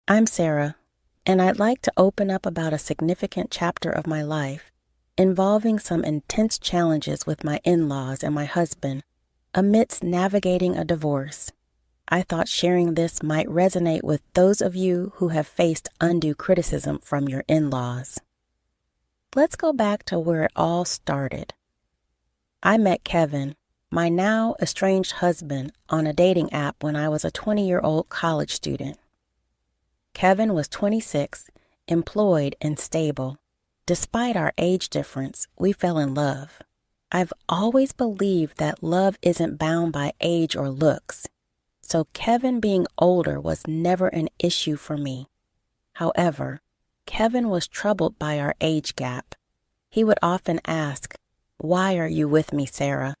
I'm Sarah, and I'd like to open up about a significant chapter of my life involving some intense challenges with my in-laws and my husband amidst navigating a divorce. I thought sharing this might resonate with those of you who have faced undue criticism from your in-laws. Let's go back to where it all started. I met Kevin, my now estranged husband, on a dating app when I was a 20-year-old college student. Kevin was 26, employed and stable. Despite our age difference, we fell in love. I've always believed that love isn't bound by age or looks, so Kevin being older was never an issue for me. However, Kevin was troubled by our age gap. He would often ask, "Why are you with me, Sarah?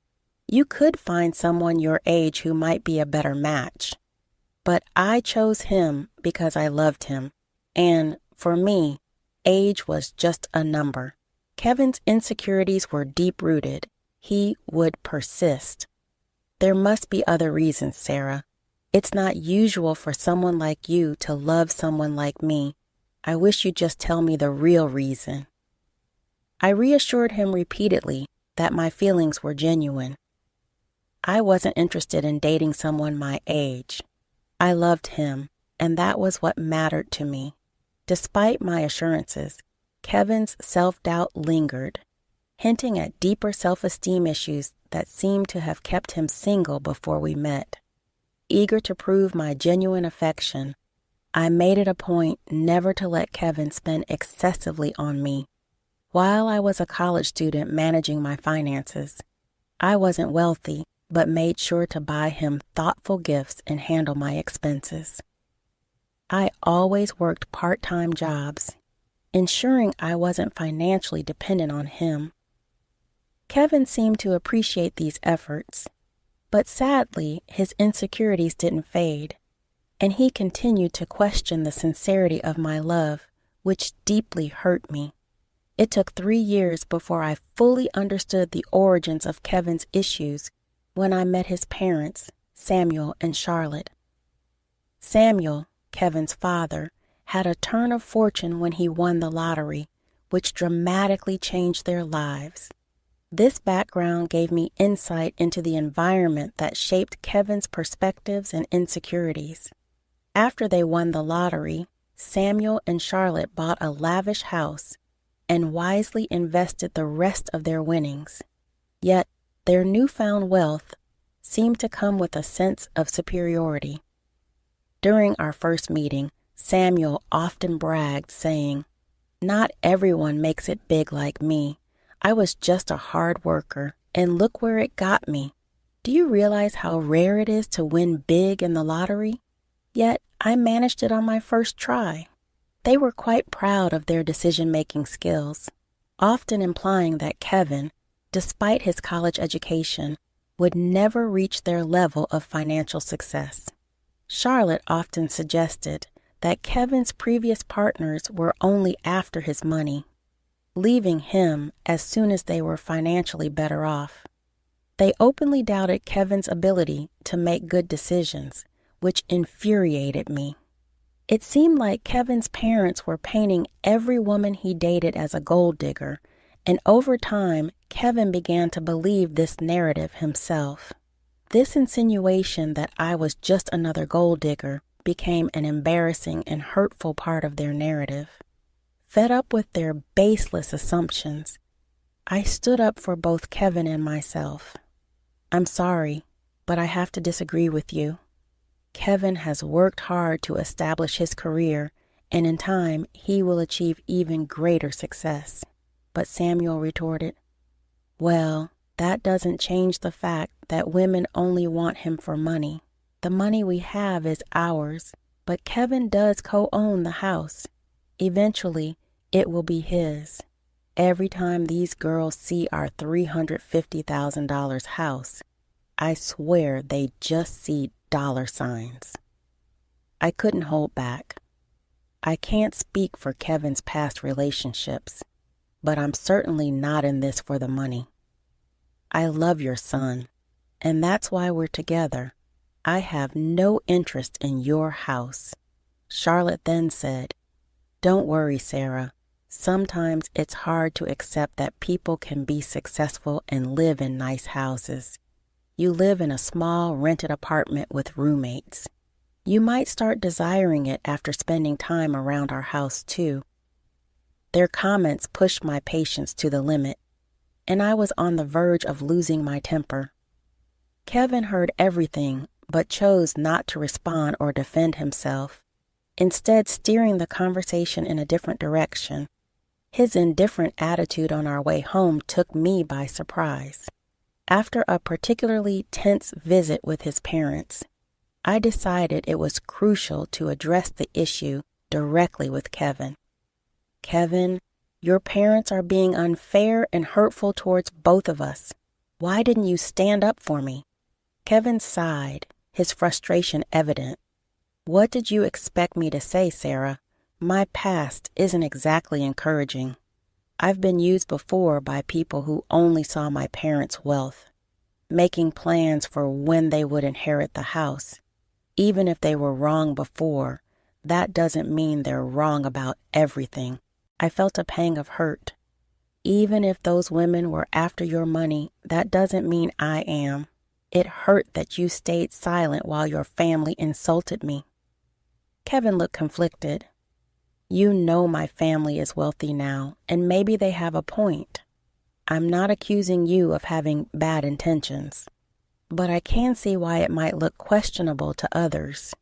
You could find someone your age who might be a better match." But I chose him because I loved him, and for me, age was just a number. Kevin's insecurities were deep-rooted. He would persist. There must be other reasons, Sarah. It's not usual for someone like you to love someone like me. I wish you'd just tell me the real reason. I reassured him repeatedly that my feelings were genuine. I wasn't interested in dating someone my age. I loved him, and that was what mattered to me. Despite my assurances, Kevin's self-doubt lingered, hinting at deeper self-esteem issues that seemed to have kept him single before we met. Eager to prove my genuine affection, I made it a point never to let Kevin spend excessively on me. While I was a college student managing my finances, I wasn't wealthy, but made sure to buy him thoughtful gifts and handle my expenses. I always worked part-time jobs, ensuring I wasn't financially dependent on him. Kevin seemed to appreciate these efforts, but sadly, his insecurities didn't fade, and he continued to question the sincerity of my love, which deeply hurt me. It took 3 years before I fully understood the origins of Kevin's issues when I met his parents, Samuel and Charlotte. Samuel, Kevin's father, had a turn of fortune when he won the lottery, which dramatically changed their lives. This background gave me insight into the environment that shaped Kevin's perspectives and insecurities. After they won the lottery, Samuel and Charlotte bought a lavish house and wisely invested the rest of their winnings. Yet, their newfound wealth seemed to come with a sense of superiority. During our first meeting, Samuel often bragged, saying, "Not everyone makes it big like me. I was just a hard worker, and look where it got me. Do you realize how rare it is to win big in the lottery? Yet I managed it on my first try." They were quite proud of their decision-making skills, often implying that Kevin, despite his college education, would never reach their level of financial success. Charlotte often suggested that Kevin's previous partners were only after his money, leaving him as soon as they were financially better off. They openly doubted Kevin's ability to make good decisions, which infuriated me. It seemed like Kevin's parents were painting every woman he dated as a gold digger, and over time, Kevin began to believe this narrative himself. This insinuation that I was just another gold digger became an embarrassing and hurtful part of their narrative. Fed up with their baseless assumptions, I stood up for both Kevin and myself. "I'm sorry, but I have to disagree with you. Kevin has worked hard to establish his career, and in time, he will achieve even greater success." But Samuel retorted, "Well, that doesn't change the fact that women only want him for money. The money we have is ours, but Kevin does co-own the house. Eventually, it will be his. Every time these girls see our $350,000 house, I swear they just see dollar signs." I couldn't hold back. I can't speak for Kevin's past relationships, but I'm certainly not in this for the money. I love your son, and that's why we're together. I have no interest in your house. Charlotte then said, "Don't worry, Sarah. Sometimes it's hard to accept that people can be successful and live in nice houses. You live in a small rented apartment with roommates. You might start desiring it after spending time around our house, too." Their comments pushed my patience to the limit, and I was on the verge of losing my temper. Kevin heard everything, but chose not to respond or defend himself, instead steering the conversation in a different direction. His indifferent attitude on our way home took me by surprise. After a particularly tense visit with his parents, I decided it was crucial to address the issue directly with Kevin. "Kevin, your parents are being unfair and hurtful towards both of us. Why didn't you stand up for me?" Kevin sighed, his frustration evident. "What did you expect me to say, Sarah? My past isn't exactly encouraging. I've been used before by people who only saw my parents' wealth, making plans for when they would inherit the house. Even if they were wrong before, that doesn't mean they're wrong about everything." I felt a pang of hurt. "Even if those women were after your money, that doesn't mean I am. It hurt that you stayed silent while your family insulted me." Kevin looked conflicted. "You know my family is wealthy now, and maybe they have a point. I'm not accusing you of having bad intentions, but I can see why it might look questionable to others.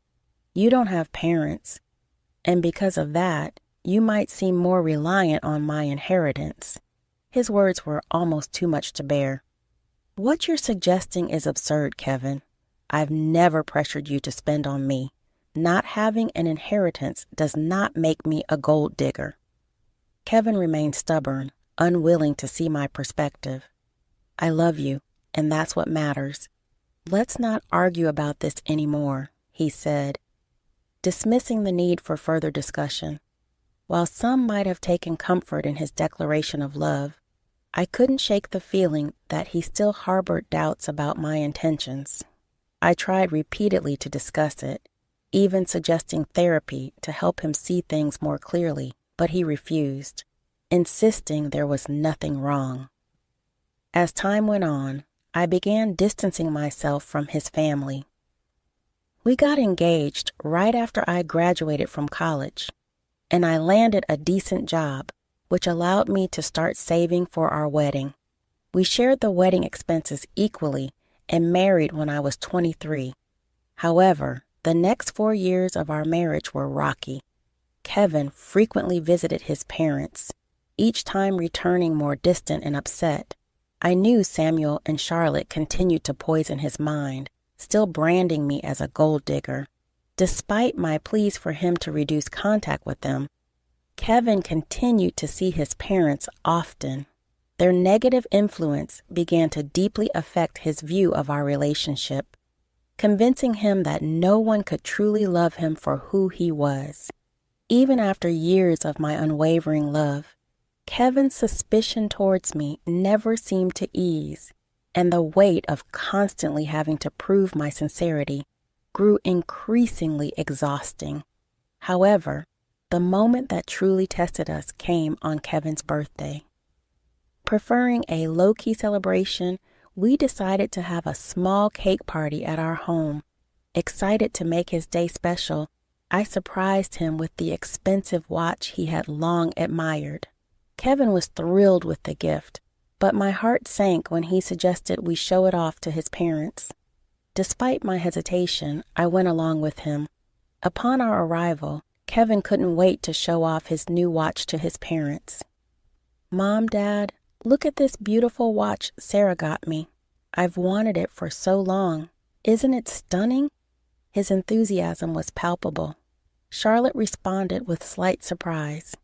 You don't have parents, and because of that, you might seem more reliant on my inheritance." His words were almost too much to bear. "What you're suggesting is absurd, Kevin. I've never pressured you to spend on me. Not having an inheritance does not make me a gold digger." Kevin remained stubborn, unwilling to see my perspective. "I love you, and that's what matters. Let's not argue about this anymore," he said, dismissing the need for further discussion. While some might have taken comfort in his declaration of love, I couldn't shake the feeling that he still harbored doubts about my intentions. I tried repeatedly to discuss it, even suggesting therapy to help him see things more clearly, but he refused, insisting there was nothing wrong. As time went on, I began distancing myself from his family. We got engaged right after I graduated from college, and I landed a decent job, which allowed me to start saving for our wedding. We shared the wedding expenses equally and married when I was 23. However, the next 4 years of our marriage were rocky. Kevin frequently visited his parents, each time returning more distant and upset. I knew Samuel and Charlotte continued to poison his mind, still branding me as a gold digger. Despite my pleas for him to reduce contact with them, Kevin continued to see his parents often. Their negative influence began to deeply affect his view of our relationship, convincing him that no one could truly love him for who he was. Even after years of my unwavering love, Kevin's suspicion towards me never seemed to ease, and the weight of constantly having to prove my sincerity grew increasingly exhausting. However, the moment that truly tested us came on Kevin's birthday. Preferring a low-key celebration, we decided to have a small cake party at our home. Excited to make his day special, I surprised him with the expensive watch he had long admired. Kevin was thrilled with the gift, but my heart sank when he suggested we show it off to his parents. Despite my hesitation, I went along with him. Upon our arrival, Kevin couldn't wait to show off his new watch to his parents. "Mom, Dad, look at this beautiful watch Sarah got me. I've wanted it for so long. Isn't it stunning?" His enthusiasm was palpable. Charlotte responded with slight surprise.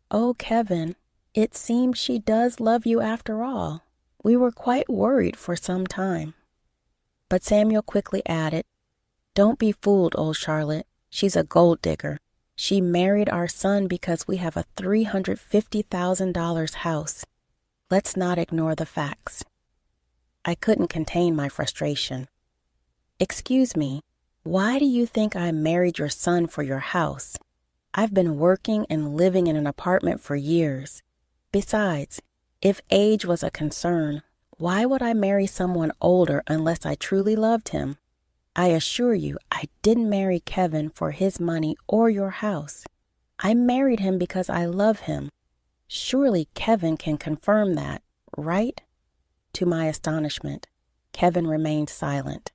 "Oh, Kevin, it seems she does love you after all. We were quite worried for some time." But Samuel quickly added, "Don't be fooled, old Charlotte. She's a gold digger. She married our son because we have a $350,000 house. Let's not ignore the facts." I couldn't contain my frustration. "Excuse me, Why do you think I married your son for your house? I've been working and living in an apartment for years. Besides, if age was a concern, why would I marry someone older unless I truly loved him? I assure you, I didn't marry Kevin for his money or your house. I married him because I love him. Surely Kevin can confirm that, right? To my astonishment, Kevin remained silent.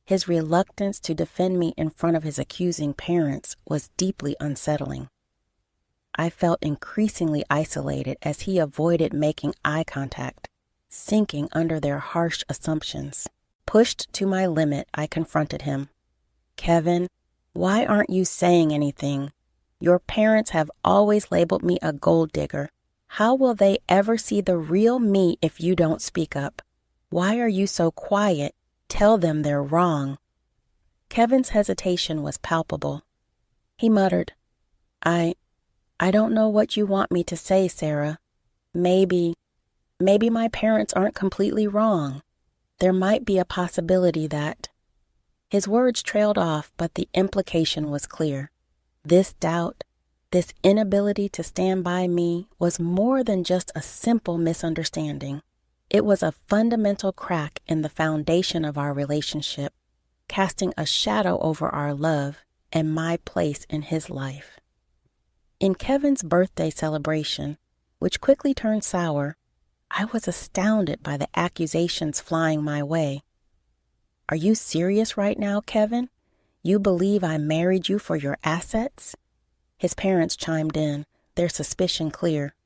His reluctance to defend me in front of his accusing parents was deeply unsettling. I felt increasingly isolated as he avoided making eye contact, sinking under their harsh assumptions. Pushed to my limit, I confronted him. Kevin, why aren't you saying anything? Your parents have always labeled me a gold digger. How will they ever see the real me if you don't speak up? Why are you so quiet? Tell them they're wrong. Kevin's hesitation was palpable. He muttered, I don't know what you want me to say, Sarah. Maybe my parents aren't completely wrong. There might be a possibility that... His words trailed off, but the implication was clear. This doubt, this inability to stand by me, was more than just a simple misunderstanding. It was a fundamental crack in the foundation of our relationship, casting a shadow over our love and my place in his life. In Kevin's birthday celebration, which quickly turned sour, I was astounded by the accusations flying my way. Are you serious right now, Kevin? You believe I married you for your assets? His parents chimed in, their suspicion clear.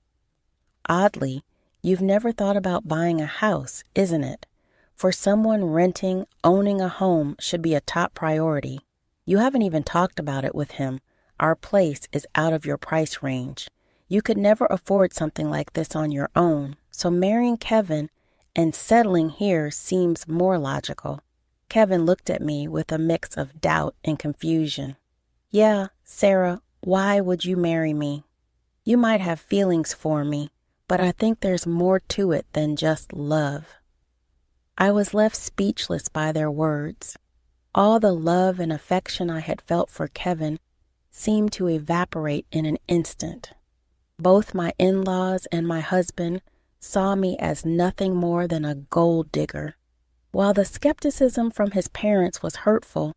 Oddly, you've never thought about buying a house, isn't it? For someone renting, owning a home should be a top priority. You haven't even talked about it with him. Our place is out of your price range. You could never afford something like this on your own, so marrying Kevin and settling here seems more logical. Kevin looked at me with a mix of doubt and confusion. Yeah, Sarah, why would you marry me? You might have feelings for me, but I think there's more to it than just love. I was left speechless by their words. All the love and affection I had felt for Kevin seemed to evaporate in an instant. Both my in-laws and my husband saw me as nothing more than a gold digger. While the skepticism from his parents was hurtful,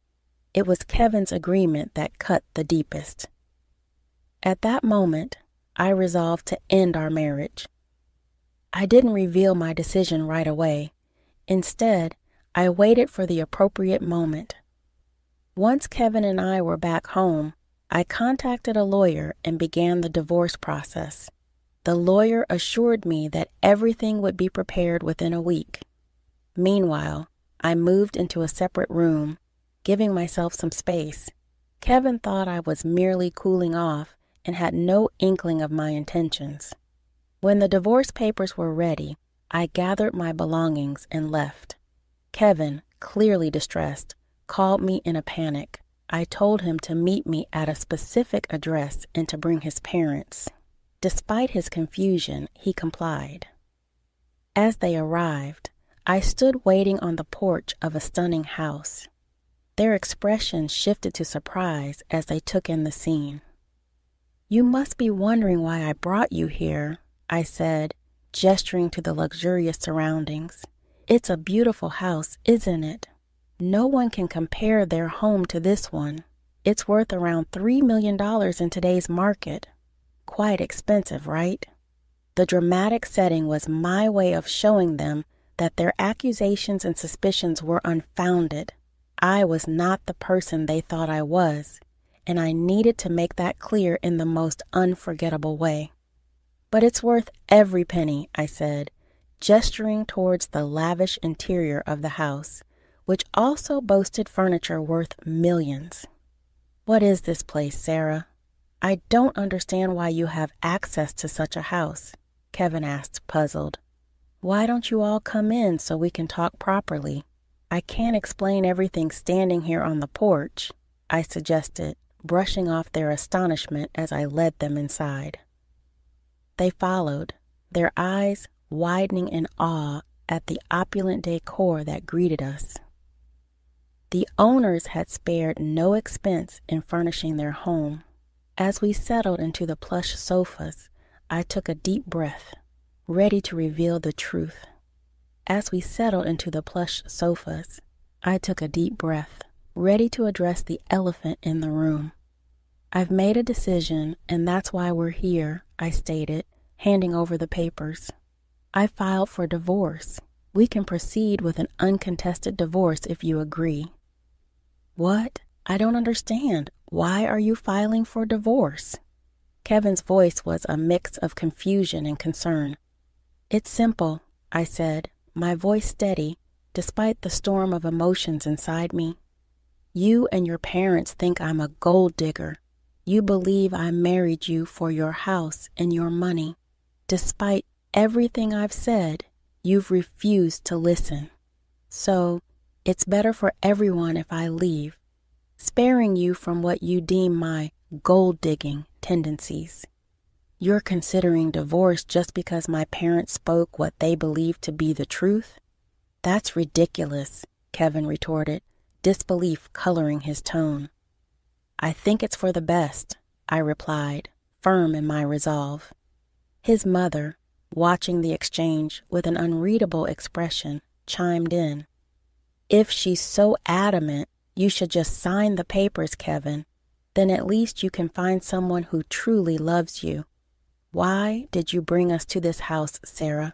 it was Kevin's agreement that cut the deepest. At that moment, I resolved to end our marriage. I didn't reveal my decision right away. Instead, I waited for the appropriate moment. Once Kevin and I were back home, I contacted a lawyer and began the divorce process. The lawyer assured me that everything would be prepared within a week. Meanwhile, I moved into a separate room, giving myself some space. Kevin thought I was merely cooling off and had no inkling of my intentions. When the divorce papers were ready, I gathered my belongings and left. Kevin, clearly distressed, called me in a panic. I told him to meet me at a specific address and to bring his parents. Despite his confusion, he complied. As they arrived, I stood waiting on the porch of a stunning house. Their expressions shifted to surprise as they took in the scene. You must be wondering why I brought you here, I said, gesturing to the luxurious surroundings. It's a beautiful house, isn't it? No one can compare their home to this one. It's worth around $3 million in today's market. Quite expensive, right? The dramatic setting was my way of showing them that their accusations and suspicions were unfounded. I was not the person they thought I was, and I needed to make that clear in the most unforgettable way. But it's worth every penny, I said, gesturing towards the lavish interior of the house, which also boasted furniture worth millions. What is this place, Sarah? I don't understand why you have access to such a house, Kevin asked, puzzled. Why don't you all come in so we can talk properly? I can't explain everything standing here on the porch, I suggested, brushing off their astonishment as I led them inside. They followed, their eyes widening in awe at the opulent decor that greeted us. The owners had spared no expense in furnishing their home. As we settled into the plush sofas, I took a deep breath, ready to reveal the truth. As we settled into the plush sofas, I took a deep breath, ready to address the elephant in the room. I've made a decision, and that's why we're here, I stated, handing over the papers. I filed for divorce. We can proceed with an uncontested divorce if you agree. What? I don't understand. Why are you filing for divorce? Kevin's voice was a mix of confusion and concern. It's simple, I said, my voice steady, despite the storm of emotions inside me. You and your parents think I'm a gold digger. You believe I married you for your house and your money. Despite everything I've said, you've refused to listen. So, it's better for everyone if I leave, sparing you from what you deem my gold-digging tendencies. You're considering divorce just because my parents spoke what they believed to be the truth? That's ridiculous, Kevin retorted, disbelief coloring his tone. I think it's for the best, I replied, firm in my resolve. His mother, watching the exchange with an unreadable expression, chimed in. If she's so adamant, you should just sign the papers, Kevin. Then at least you can find someone who truly loves you. Why did you bring us to this house, Sarah?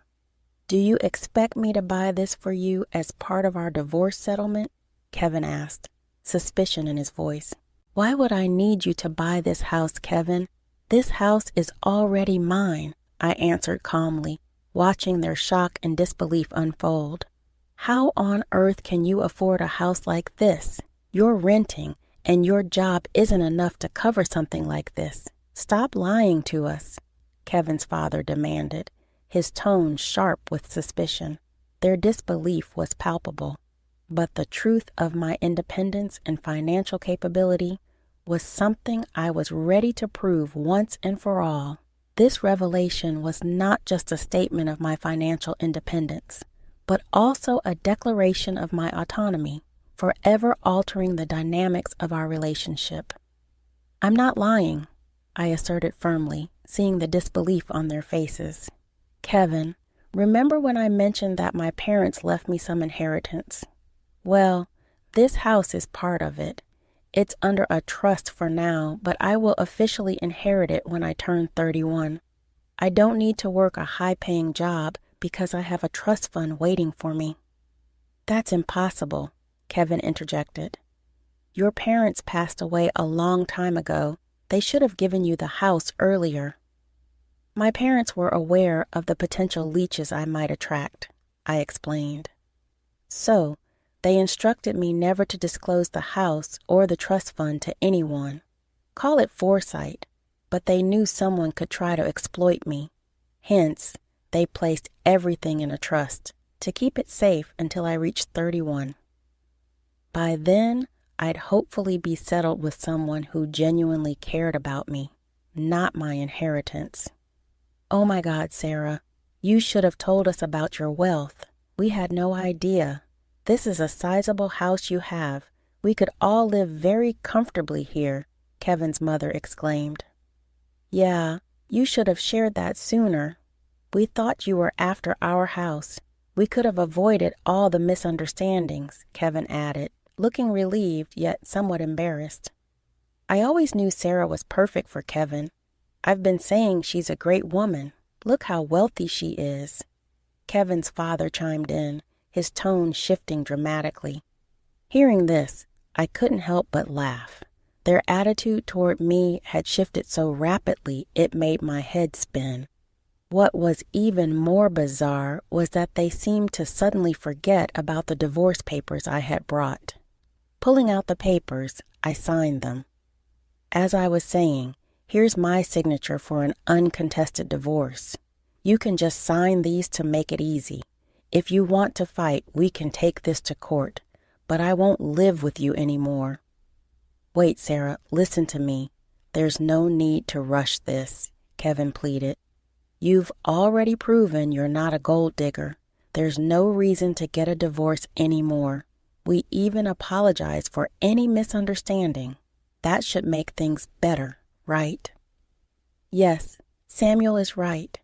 Do you expect me to buy this for you as part of our divorce settlement? Kevin asked, suspicion in his voice. Why would I need you to buy this house, Kevin? This house is already mine, I answered calmly, watching their shock and disbelief unfold. How on earth can you afford a house like this? You're renting, and your job isn't enough to cover something like this. Stop lying to us, Kevin's father demanded, his tone sharp with suspicion. Their disbelief was palpable, but the truth of my independence and financial capability was something I was ready to prove once and for all. This revelation was not just a statement of my financial independence, but also a declaration of my autonomy, forever altering the dynamics of our relationship. I'm not lying, I asserted firmly, seeing the disbelief on their faces. Kevin, remember when I mentioned that my parents left me some inheritance? Well, this house is part of it. It's under a trust for now, but I will officially inherit it when I turn 31. I don't need to work a high-paying job because I have a trust fund waiting for me. That's impossible, Kevin interjected. Your parents passed away a long time ago. They should have given you the house earlier. My parents were aware of the potential leeches I might attract, I explained. So, they instructed me never to disclose the house or the trust fund to anyone. Call it foresight, but they knew someone could try to exploit me. Hence, they placed everything in a trust to keep it safe until I reached 31. By then, I'd hopefully be settled with someone who genuinely cared about me, not my inheritance. Oh my God, Sarah, you should have told us about your wealth. We had no idea. This is a sizable house you have. We could all live very comfortably here, Kevin's mother exclaimed. Yeah, you should have shared that sooner. We thought you were after our house. We could have avoided all the misunderstandings, Kevin added, looking relieved yet somewhat embarrassed. I always knew Sarah was perfect for Kevin. I've been saying she's a great woman. Look how wealthy she is. Kevin's father chimed in, his tone shifting dramatically. Hearing this, I couldn't help but laugh. Their attitude toward me had shifted so rapidly it made my head spin. What was even more bizarre was that they seemed to suddenly forget about the divorce papers I had brought. Pulling out the papers, I signed them. As I was saying, here's my signature for an uncontested divorce. You can just sign these to make it easy. If you want to fight, we can take this to court, but I won't live with you anymore. Wait, Sarah, listen to me. There's no need to rush this, Kevin pleaded. You've already proven you're not a gold digger. There's no reason to get a divorce anymore. We even apologize for any misunderstanding. That should make things better, right? Yes, Samuel is right.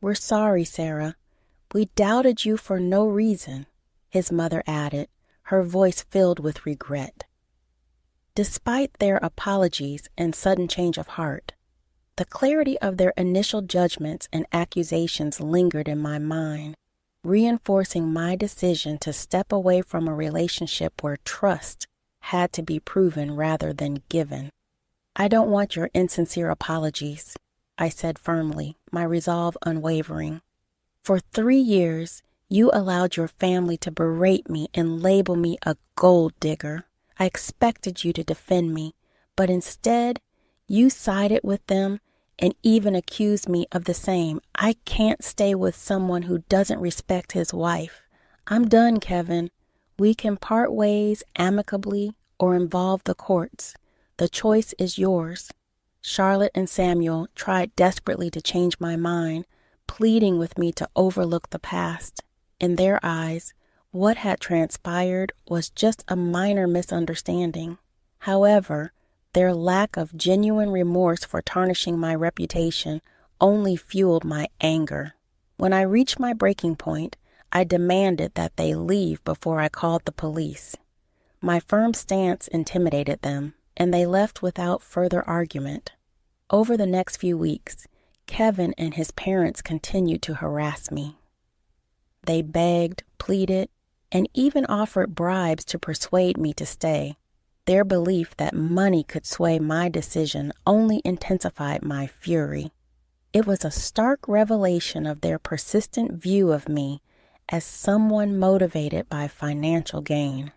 We're sorry, Sarah. We doubted you for no reason, his mother added, her voice filled with regret. Despite their apologies and sudden change of heart, the clarity of their initial judgments and accusations lingered in my mind, reinforcing my decision to step away from a relationship where trust had to be proven rather than given. I don't want your insincere apologies, I said firmly, my resolve unwavering. For 3 years, you allowed your family to berate me and label me a gold digger. I expected you to defend me, but instead, you sided with them and even accused me of the same. I can't stay with someone who doesn't respect his wife. I'm done, Kevin. We can part ways amicably or involve the courts. The choice is yours. Charlotte and Samuel tried desperately to change my mind, pleading with me to overlook the past. In their eyes, what had transpired was just a minor misunderstanding. However, their lack of genuine remorse for tarnishing my reputation only fueled my anger. When I reached my breaking point, I demanded that they leave before I called the police. My firm stance intimidated them, and they left without further argument. Over the next few weeks, Kevin and his parents continued to harass me. They begged, pleaded, and even offered bribes to persuade me to stay. Their belief that money could sway my decision only intensified my fury. It was a stark revelation of their persistent view of me as someone motivated by financial gain.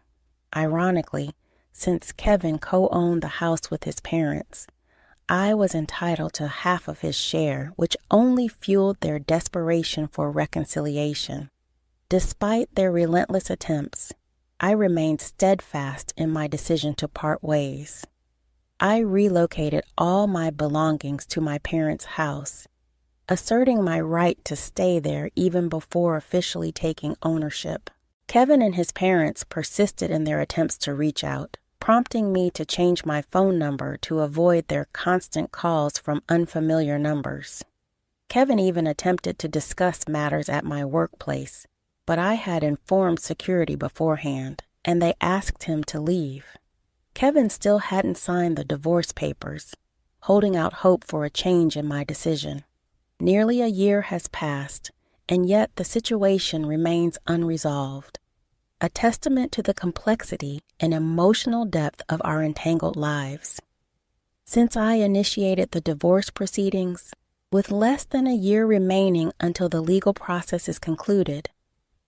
Ironically, since Kevin co-owned the house with his parents, I was entitled to half of his share, which only fueled their desperation for reconciliation. Despite their relentless attempts, I remained steadfast in my decision to part ways. I relocated all my belongings to my parents' house, asserting my right to stay there even before officially taking ownership. Kevin and his parents persisted in their attempts to reach out, prompting me to change my phone number to avoid their constant calls from unfamiliar numbers. Kevin even attempted to discuss matters at my workplace, but I had informed security beforehand, and they asked him to leave. Kevin still hadn't signed the divorce papers, holding out hope for a change in my decision. Nearly a year has passed, and yet the situation remains unresolved, a testament to the complexity and emotional depth of our entangled lives. Since I initiated the divorce proceedings, with less than a year remaining until the legal process is concluded,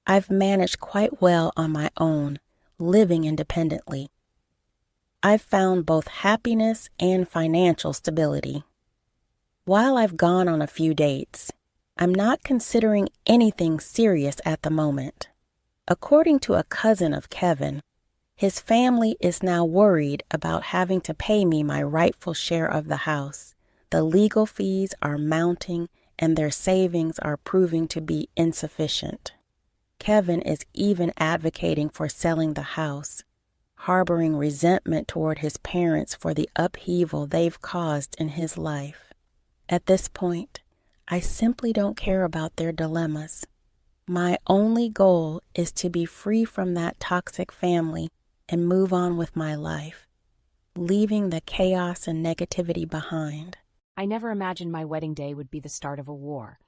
I've managed quite well on my own, living independently. I've found both happiness and financial stability. While I've gone on a few dates, I'm not considering anything serious at the moment. According to a cousin of Kevin, his family is now worried about having to pay me my rightful share of the house. The legal fees are mounting, and their savings are proving to be insufficient. Kevin is even advocating for selling the house, harboring resentment toward his parents for the upheaval they've caused in his life. At this point, I simply don't care about their dilemmas. My only goal is to be free from that toxic family and move on with my life, leaving the chaos and negativity behind. I never imagined my wedding day would be the start of a war.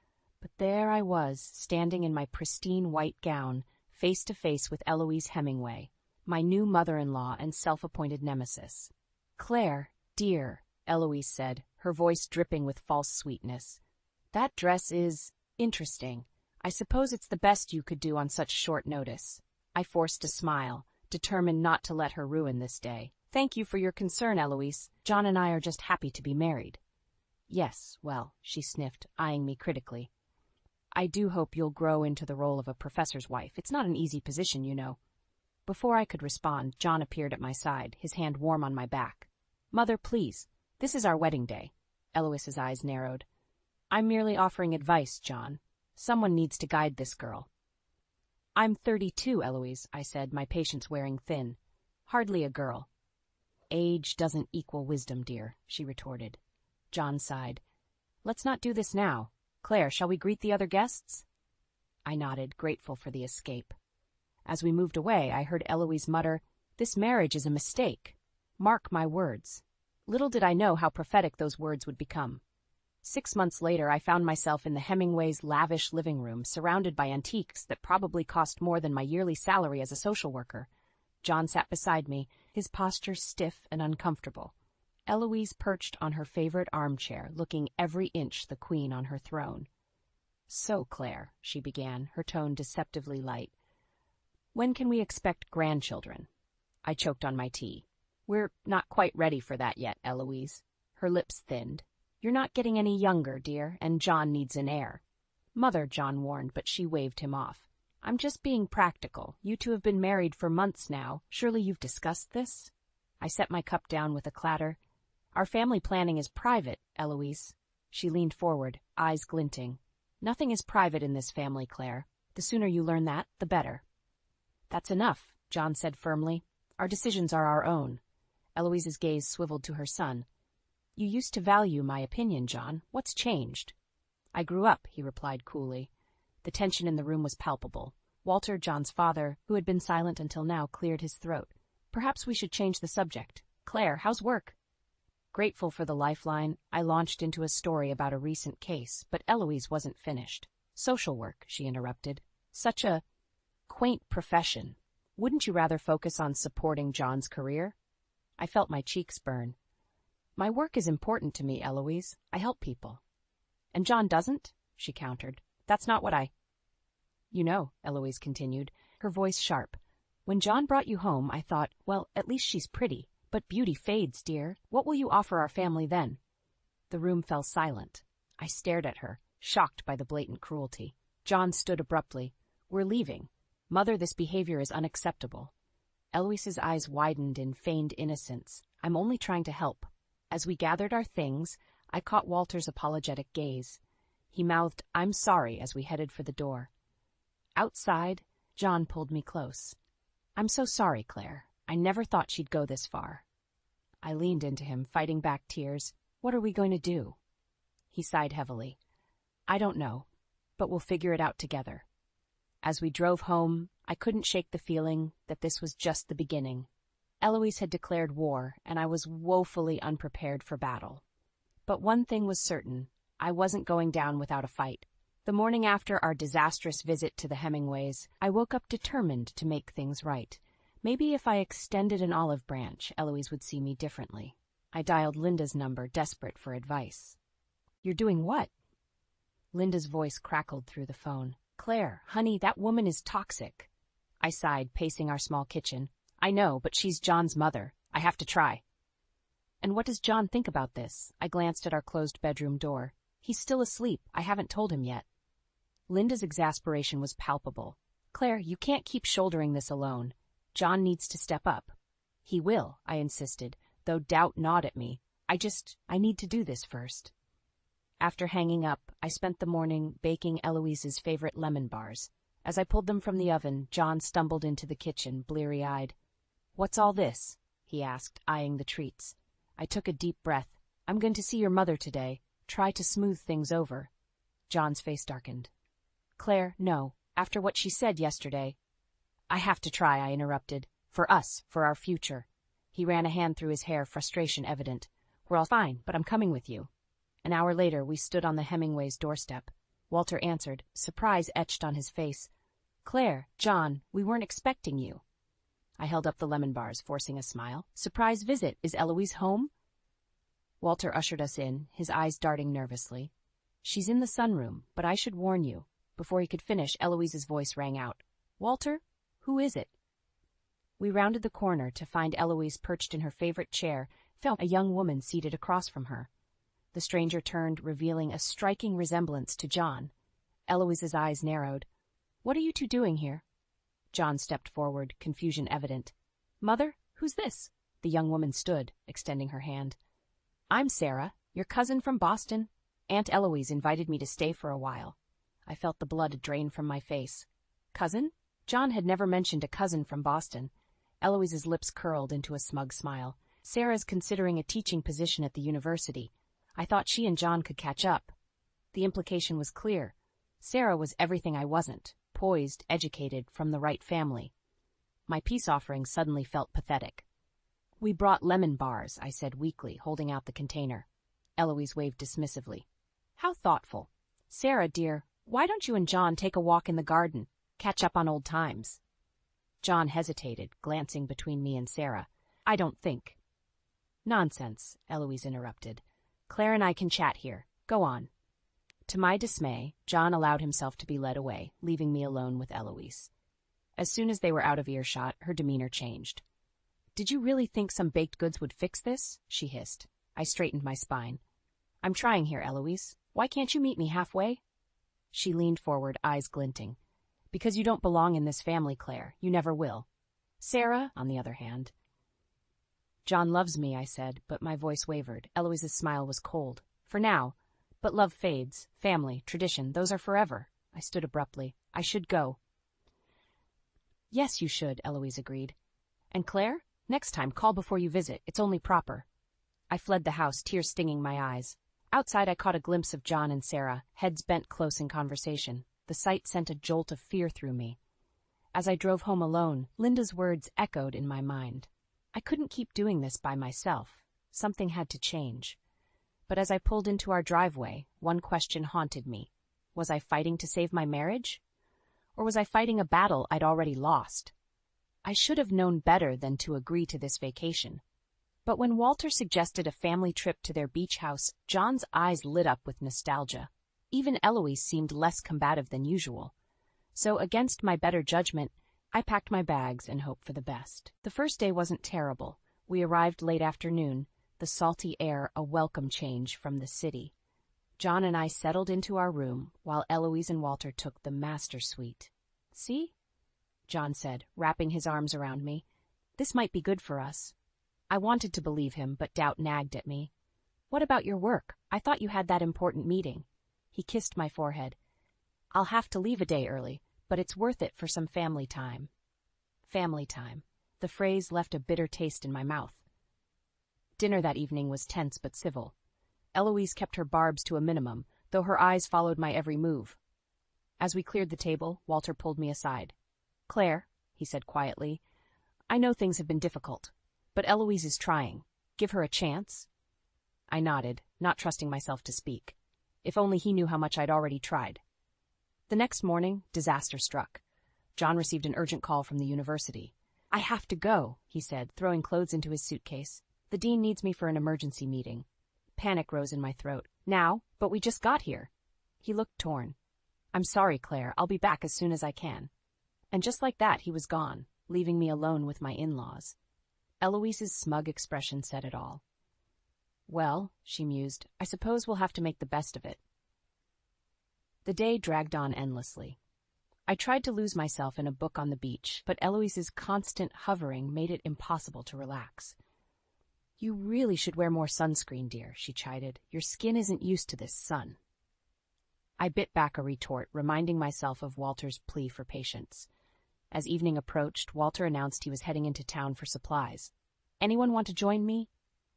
But there I was, standing in my pristine white gown, face to face with Eloise Hemingway, my new mother-in-law and self-appointed nemesis. "Claire, dear," Eloise said, her voice dripping with false sweetness. "That dress is interesting. I suppose it's the best you could do on such short notice." I forced a smile, determined not to let her ruin this day. "Thank you for your concern, Eloise. John and I are just happy to be married." "Yes, well," she sniffed, eyeing me critically. "I do hope you'll grow into the role of a professor's wife. It's not an easy position, you know." Before I could respond, John appeared at my side, his hand warm on my back. "Mother, please. This is our wedding day." Eloise's eyes narrowed. "I'm merely offering advice, John. Someone needs to guide this girl." I'm 32, Eloise, I said, my patience wearing thin. Hardly a girl. Age doesn't equal wisdom, dear, she retorted. John sighed. Let's not do this now. Claire, shall we greet the other guests? I nodded, grateful for the escape. As we moved away, I heard Eloise mutter, This marriage is a mistake. Mark my words. Little did I know how prophetic those words would become. 6 months later, I found myself in the Hemingways' lavish living room, surrounded by antiques that probably cost more than my yearly salary as a social worker. John sat beside me, his posture stiff and uncomfortable. Eloise perched on her favorite armchair, looking every inch the queen on her throne. So, Claire, she began, her tone deceptively light. When can we expect grandchildren? I choked on my tea. We're not quite ready for that yet, Eloise. Her lips thinned. You're not getting any younger, dear, and John needs an heir. Mother, John warned, but she waved him off. I'm just being practical. You two have been married for months now. Surely you've discussed this? I set my cup down with a clatter. Our family planning is private, Eloise. She leaned forward, eyes glinting. Nothing is private in this family, Claire. The sooner you learn that, the better. That's enough, John said firmly. Our decisions are our own. Eloise's gaze swiveled to her son. You used to value my opinion, John. What's changed? I grew up, he replied coolly. The tension in the room was palpable. Walter, John's father, who had been silent until now, cleared his throat. Perhaps we should change the subject. Claire, how's work? Grateful for the lifeline, I launched into a story about a recent case, but Eloise wasn't finished. Social work, she interrupted. Such a quaint profession. Wouldn't you rather focus on supporting John's career? I felt my cheeks burn. My work is important to me, Eloise. I help people. And John doesn't? She countered. That's not what I... You know, Eloise continued, her voice sharp. When John brought you home, I thought, well, at least she's pretty. But beauty fades, dear. What will you offer our family then? The room fell silent. I stared at her, shocked by the blatant cruelty. John stood abruptly. We're leaving. Mother, this behavior is unacceptable. Eloise's eyes widened in feigned innocence. I'm only trying to help. As we gathered our things, I caught Walter's apologetic gaze. He mouthed, I'm sorry, as we headed for the door. Outside, John pulled me close. I'm so sorry, Claire. I never thought she'd go this far. I leaned into him, fighting back tears. What are we going to do? He sighed heavily. I don't know, but we'll figure it out together. As we drove home, I couldn't shake the feeling that this was just the beginning. Eloise had declared war, and I was woefully unprepared for battle. But one thing was certain. I wasn't going down without a fight. The morning after our disastrous visit to the Hemingways, I woke up determined to make things right. Maybe if I extended an olive branch, Eloise would see me differently. I dialed Linda's number, desperate for advice. You're doing what? Linda's voice crackled through the phone. Claire, honey, that woman is toxic. I sighed, pacing our small kitchen. I know, but she's John's mother. I have to try. And what does John think about this? I glanced at our closed bedroom door. He's still asleep. I haven't told him yet. Linda's exasperation was palpable. Claire, you can't keep shouldering this alone. John needs to step up. He will, I insisted, though doubt gnawed at me. I need to do this first. After hanging up, I spent the morning baking Eloise's favorite lemon bars. As I pulled them from the oven, John stumbled into the kitchen, bleary-eyed. What's all this? He asked, eyeing the treats. I took a deep breath. I'm going to see your mother today. Try to smooth things over. John's face darkened. Claire, no. After what she said yesterday. I have to try, I interrupted. For us, for our future. He ran a hand through his hair, frustration evident. We're all fine, but I'm coming with you. An hour later, we stood on the Hemingways' doorstep. Walter answered, surprise etched on his face. Claire, John, we weren't expecting you. I held up the lemon bars, forcing a smile. Surprise visit. Is Eloise home? Walter ushered us in, his eyes darting nervously. She's in the sunroom, but I should warn you. Before he could finish, Eloise's voice rang out. Walter? Who is it? We rounded the corner to find Eloise perched in her favorite chair, felt a young woman seated across from her. The stranger turned, revealing a striking resemblance to John. Eloise's eyes narrowed. What are you two doing here? John stepped forward, confusion evident. Mother, who's this? The young woman stood, extending her hand. I'm Sarah, your cousin from Boston. Aunt Eloise invited me to stay for a while. I felt the blood drain from my face. Cousin? John had never mentioned a cousin from Boston. Eloise's lips curled into a smug smile. Sarah's considering a teaching position at the university. I thought she and John could catch up. The implication was clear. Sarah was everything I wasn't, poised, educated, from the right family. My peace offering suddenly felt pathetic. "We brought lemon bars," I said weakly, holding out the container. Eloise waved dismissively. "How thoughtful. Sarah, dear, why don't you and John take a walk in the garden, catch up on old times?" John hesitated, glancing between me and Sarah. "I don't think." "Nonsense," Eloise interrupted. "Claire and I can chat here. Go on." To my dismay, John allowed himself to be led away, leaving me alone with Eloise. As soon as they were out of earshot, her demeanor changed. "Did you really think some baked goods would fix this?" she hissed. I straightened my spine. "I'm trying here, Eloise. Why can't you meet me halfway?" She leaned forward, eyes glinting. "Because you don't belong in this family, Claire. You never will. Sarah, on the other hand." "John loves me," I said, but my voice wavered. Eloise's smile was cold. "For now. But love fades. Family, tradition, those are forever." I stood abruptly. "I should go." "Yes, you should," Eloise agreed. "And Claire, next time call before you visit. It's only proper." I fled the house, tears stinging my eyes. Outside I caught a glimpse of John and Sarah, heads bent close in conversation. The sight sent a jolt of fear through me. As I drove home alone, Linda's words echoed in my mind. I couldn't keep doing this by myself. Something had to change. But as I pulled into our driveway, one question haunted me. Was I fighting to save my marriage? Or was I fighting a battle I'd already lost? I should have known better than to agree to this vacation. But when Walter suggested a family trip to their beach house, John's eyes lit up with nostalgia. Even Eloise seemed less combative than usual. So, against my better judgment, I packed my bags and hoped for the best. The first day wasn't terrible. We arrived late afternoon, the salty air a welcome change from the city. John and I settled into our room, while Eloise and Walter took the master suite. "See?" John said, wrapping his arms around me. "This might be good for us." I wanted to believe him, but doubt nagged at me. "What about your work? I thought you had that important meeting." He kissed my forehead. "I'll have to leave a day early, but it's worth it for some family time." Family time. The phrase left a bitter taste in my mouth. Dinner that evening was tense but civil. Eloise kept her barbs to a minimum, though her eyes followed my every move. As we cleared the table, Walter pulled me aside. "Claire," he said quietly, "I know things have been difficult, but Eloise is trying. Give her a chance." I nodded, not trusting myself to speak. If only he knew how much I'd already tried. The next morning, disaster struck. John received an urgent call from the university. "I have to go," he said, throwing clothes into his suitcase. "The dean needs me for an emergency meeting." Panic rose in my throat. "Now? But we just got here." He looked torn. "I'm sorry, Claire. I'll be back as soon as I can." And just like that, he was gone, leaving me alone with my in-laws. Eloise's smug expression said it all. "Well," she mused, "I suppose we'll have to make the best of it." The day dragged on endlessly. I tried to lose myself in a book on the beach, but Eloise's constant hovering made it impossible to relax. "You really should wear more sunscreen, dear," she chided. "Your skin isn't used to this sun." I bit back a retort, reminding myself of Walter's plea for patience. As evening approached, Walter announced he was heading into town for supplies. "Anyone want to join me?"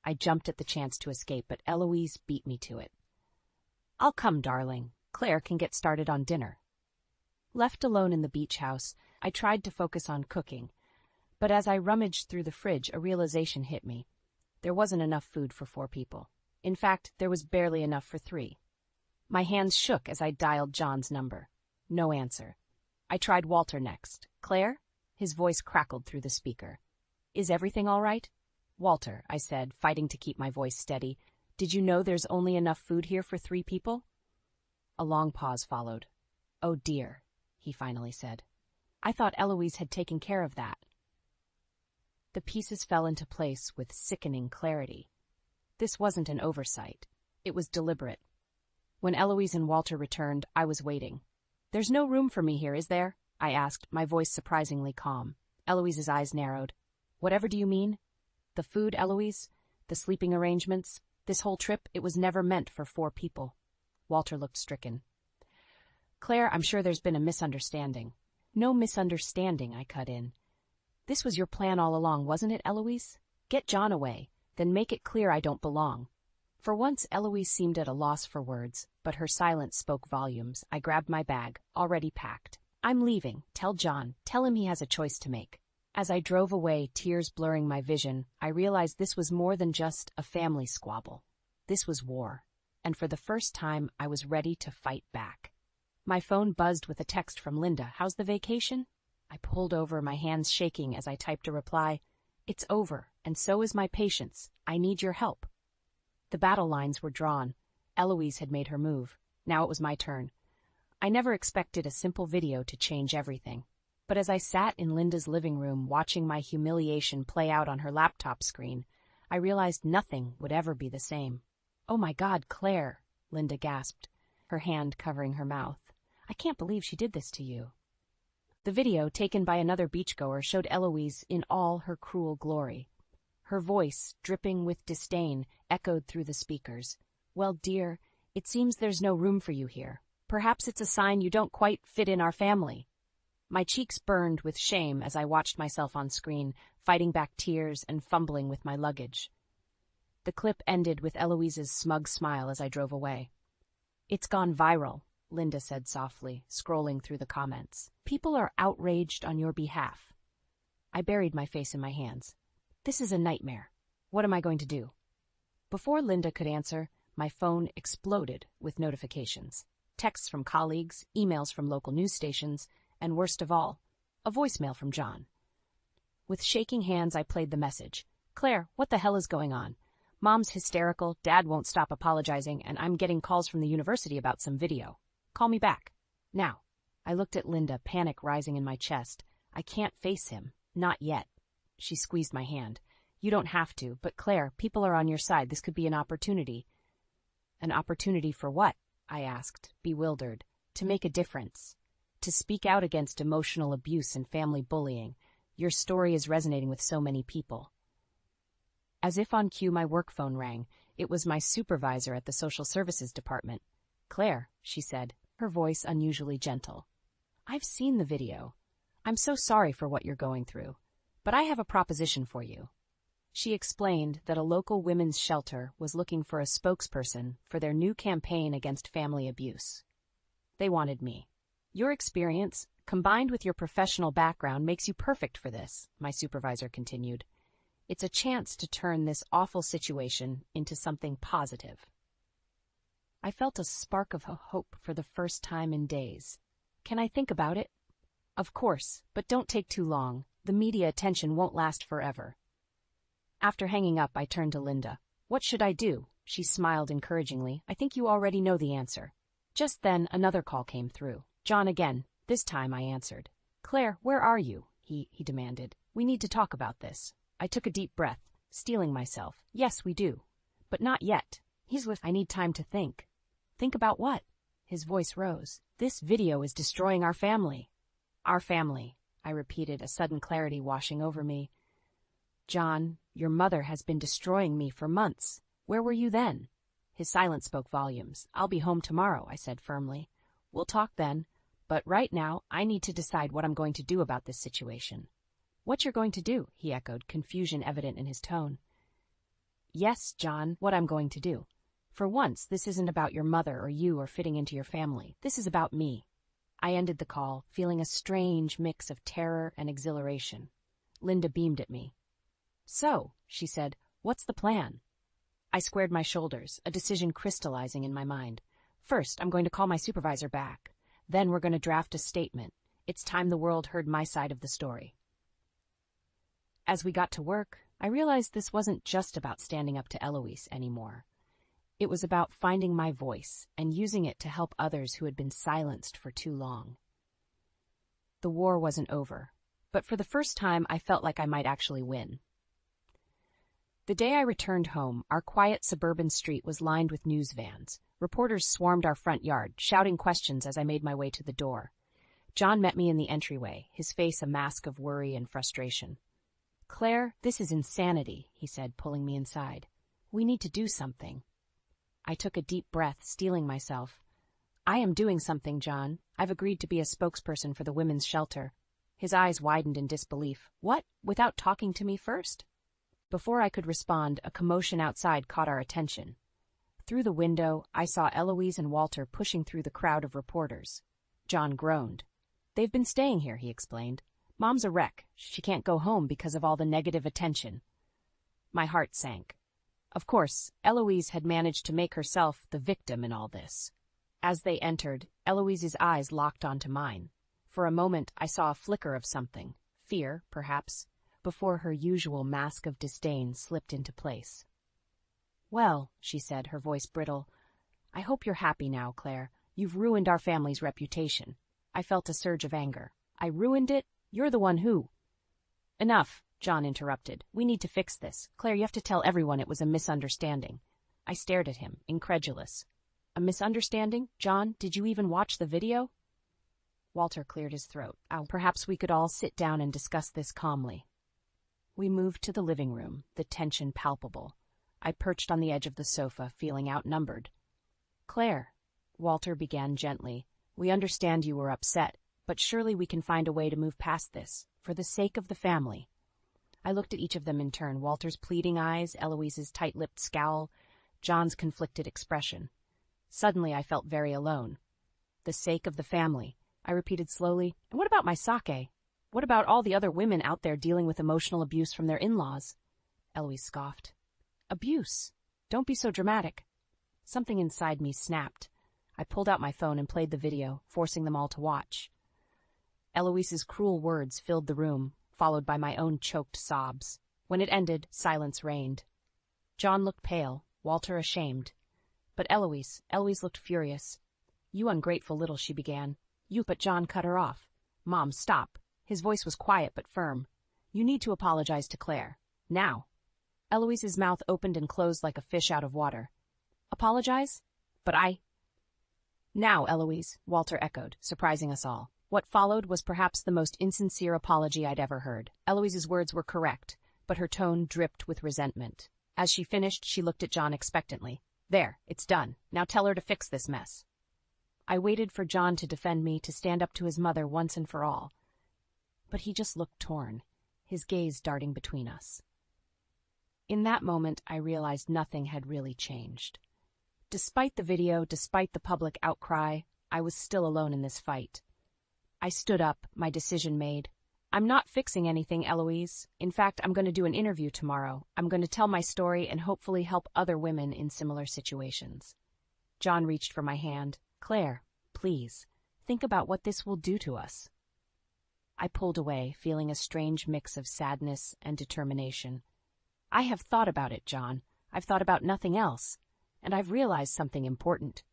I jumped at the chance to escape, but Eloise beat me to it. "I'll come, darling. Claire can get started on dinner." Left alone in the beach house, I tried to focus on cooking, but as I rummaged through the fridge, a realization hit me. There wasn't enough food for 4 people. In fact, there was barely enough for 3. My hands shook as I dialed John's number. No answer. I tried Walter next. "Claire?" His voice crackled through the speaker. "Is everything all right?" "Walter," I said, fighting to keep my voice steady, "did you know there's only enough food here for 3 people?" A long pause followed. "Oh dear," he finally said. "I thought Eloise had taken care of that." The pieces fell into place with sickening clarity. This wasn't an oversight. It was deliberate. When Eloise and Walter returned, I was waiting. "There's no room for me here, is there?" I asked, my voice surprisingly calm. Eloise's eyes narrowed. "Whatever do you mean?" "The food, Eloise? The sleeping arrangements? This whole trip, it was never meant for 4 people." Walter looked stricken. "Claire, I'm sure there's been a misunderstanding. No misunderstanding, I cut in. This was your plan all along, wasn't it, Eloise? Get John away, then make it clear I don't belong. For once, Eloise seemed at a loss for words, but her silence spoke volumes. I grabbed my bag, already packed. I'm leaving. Tell John. Tell him he has a choice to make. As I drove away, tears blurring my vision, I realized this was more than just a family squabble. This was war, and for the first time, I was ready to fight back. My phone buzzed with a text from Linda. How's the vacation? I pulled over, my hands shaking as I typed a reply. It's over, and so is my patience. I need your help. The battle lines were drawn. Eloise had made her move. Now it was my turn. I never expected a simple video to change everything. But as I sat in Linda's living room watching my humiliation play out on her laptop screen, I realized nothing would ever be the same. Oh my God, Claire, Linda gasped, her hand covering her mouth. I can't believe she did this to you. The video, taken by another beachgoer, showed Eloise in all her cruel glory. Her voice, dripping with disdain, echoed through the speakers. Well, dear, it seems there's no room for you here. Perhaps it's a sign you don't quite fit in our family. My cheeks burned with shame as I watched myself on screen, fighting back tears and fumbling with my luggage. The clip ended with Eloise's smug smile as I drove away. It's gone viral, Linda said softly, scrolling through the comments. People are outraged on your behalf. I buried my face in my hands. This is a nightmare. What am I going to do? Before Linda could answer, my phone exploded with notifications. Texts from colleagues, emails from local news stations, and worst of all, a voicemail from John. With shaking hands, I played the message. Claire, what the hell is going on? Mom's hysterical, Dad won't stop apologizing, and I'm getting calls from the university about some video. Call me back. Now. I looked at Linda, panic rising in my chest. I can't face him. Not yet. She squeezed my hand. You don't have to, but Claire, people are on your side. This could be an opportunity. An opportunity for what? I asked, bewildered. To make a difference. To speak out against emotional abuse and family bullying. Your story is resonating with so many people. As if on cue, my work phone rang. It was my supervisor at the social services department. Claire, she said, her voice unusually gentle. I've seen the video. I'm so sorry for what you're going through, but I have a proposition for you. She explained that a local women's shelter was looking for a spokesperson for their new campaign against family abuse. They wanted me. Your experience, combined with your professional background, makes you perfect for this, my supervisor continued. It's a chance to turn this awful situation into something positive. I felt a spark of hope for the first time in days. Can I think about it? Of course, but don't take too long. The media attention won't last forever. After hanging up, I turned to Linda. What should I do? She smiled encouragingly. I think you already know the answer. Just then, another call came through. John again. This time I answered. Claire, where are you? He demanded. We need to talk about this. I took a deep breath, steeling myself. Yes, we do. But not yet. He's with... I need time to think. Think about what? His voice rose. This video is destroying our family. Our family, I repeated, a sudden clarity washing over me. John, your mother has been destroying me for months. Where were you then? His silence spoke volumes. I'll be home tomorrow, I said firmly. We'll talk then, but right now I need to decide what I'm going to do about this situation. What you're going to do? He echoed, confusion evident in his tone. Yes, John, what I'm going to do. For once, this isn't about your mother or you or fitting into your family. This is about me. I ended the call, feeling a strange mix of terror and exhilaration. Linda beamed at me. So, she said, what's the plan? I squared my shoulders, a decision crystallizing in my mind. First, I'm going to call my supervisor back. Then we're going to draft a statement. It's time the world heard my side of the story. As we got to work, I realized this wasn't just about standing up to Eloise anymore. It was about finding my voice and using it to help others who had been silenced for too long. The war wasn't over, but for the first time I felt like I might actually win. The day I returned home, our quiet suburban street was lined with news vans. Reporters swarmed our front yard, shouting questions as I made my way to the door. John met me in the entryway, his face a mask of worry and frustration. Claire, this is insanity, he said, pulling me inside. We need to do something. I took a deep breath, steeling myself. I am doing something, John. I've agreed to be a spokesperson for the women's shelter. His eyes widened in disbelief. What? Without talking to me first? Before I could respond, a commotion outside caught our attention. Through the window, I saw Eloise and Walter pushing through the crowd of reporters. John groaned. They've been staying here, he explained. Mom's a wreck. She can't go home because of all the negative attention. My heart sank. Of course, Eloise had managed to make herself the victim in all this. As they entered, Eloise's eyes locked onto mine. For a moment, I saw a flicker of something, fear, perhaps, before her usual mask of disdain slipped into place. Well, she said, her voice brittle, I hope you're happy now, Claire. You've ruined our family's reputation. I felt a surge of anger. I ruined it? You're the one who... Enough, John interrupted. We need to fix this. Claire, you have to tell everyone it was a misunderstanding. I stared at him, incredulous. A misunderstanding? John, did you even watch the video? Walter cleared his throat. Perhaps we could all sit down and discuss this calmly. We moved to the living room, the tension palpable. I perched on the edge of the sofa, feeling outnumbered. Claire, Walter began gently, we understand you were upset, but surely we can find a way to move past this, for the sake of the family. I looked at each of them in turn, Walter's pleading eyes, Eloise's tight-lipped scowl, John's conflicted expression. Suddenly I felt very alone. The sake of the family, I repeated slowly. And what about my sake? What about all the other women out there dealing with emotional abuse from their in-laws? Eloise scoffed. Abuse? Don't be so dramatic. Something inside me snapped. I pulled out my phone and played the video, forcing them all to watch. Eloise's cruel words filled the room, followed by my own choked sobs. When it ended, silence reigned. John looked pale, Walter ashamed. But Eloise looked furious. You ungrateful little, she began. But John cut her off. Mom, stop. His voice was quiet but firm. You need to apologize to Claire. Now. Eloise's mouth opened and closed like a fish out of water. Apologize? But I... Now, Eloise, Walter echoed, surprising us all. What followed was perhaps the most insincere apology I'd ever heard. Eloise's words were correct, but her tone dripped with resentment. As she finished, she looked at John expectantly. There, it's done. Now tell her to fix this mess. I waited for John to defend me, to stand up to his mother once and for all. But he just looked torn, his gaze darting between us. In that moment, I realized nothing had really changed. Despite the video, despite the public outcry, I was still alone in this fight. I stood up, my decision made. I'm not fixing anything, Eloise. In fact, I'm going to do an interview tomorrow. I'm going to tell my story and hopefully help other women in similar situations. John reached for my hand. Claire, please, think about what this will do to us. I pulled away, feeling a strange mix of sadness and determination. I have thought about it, John. I've thought about nothing else. And I've realized something important.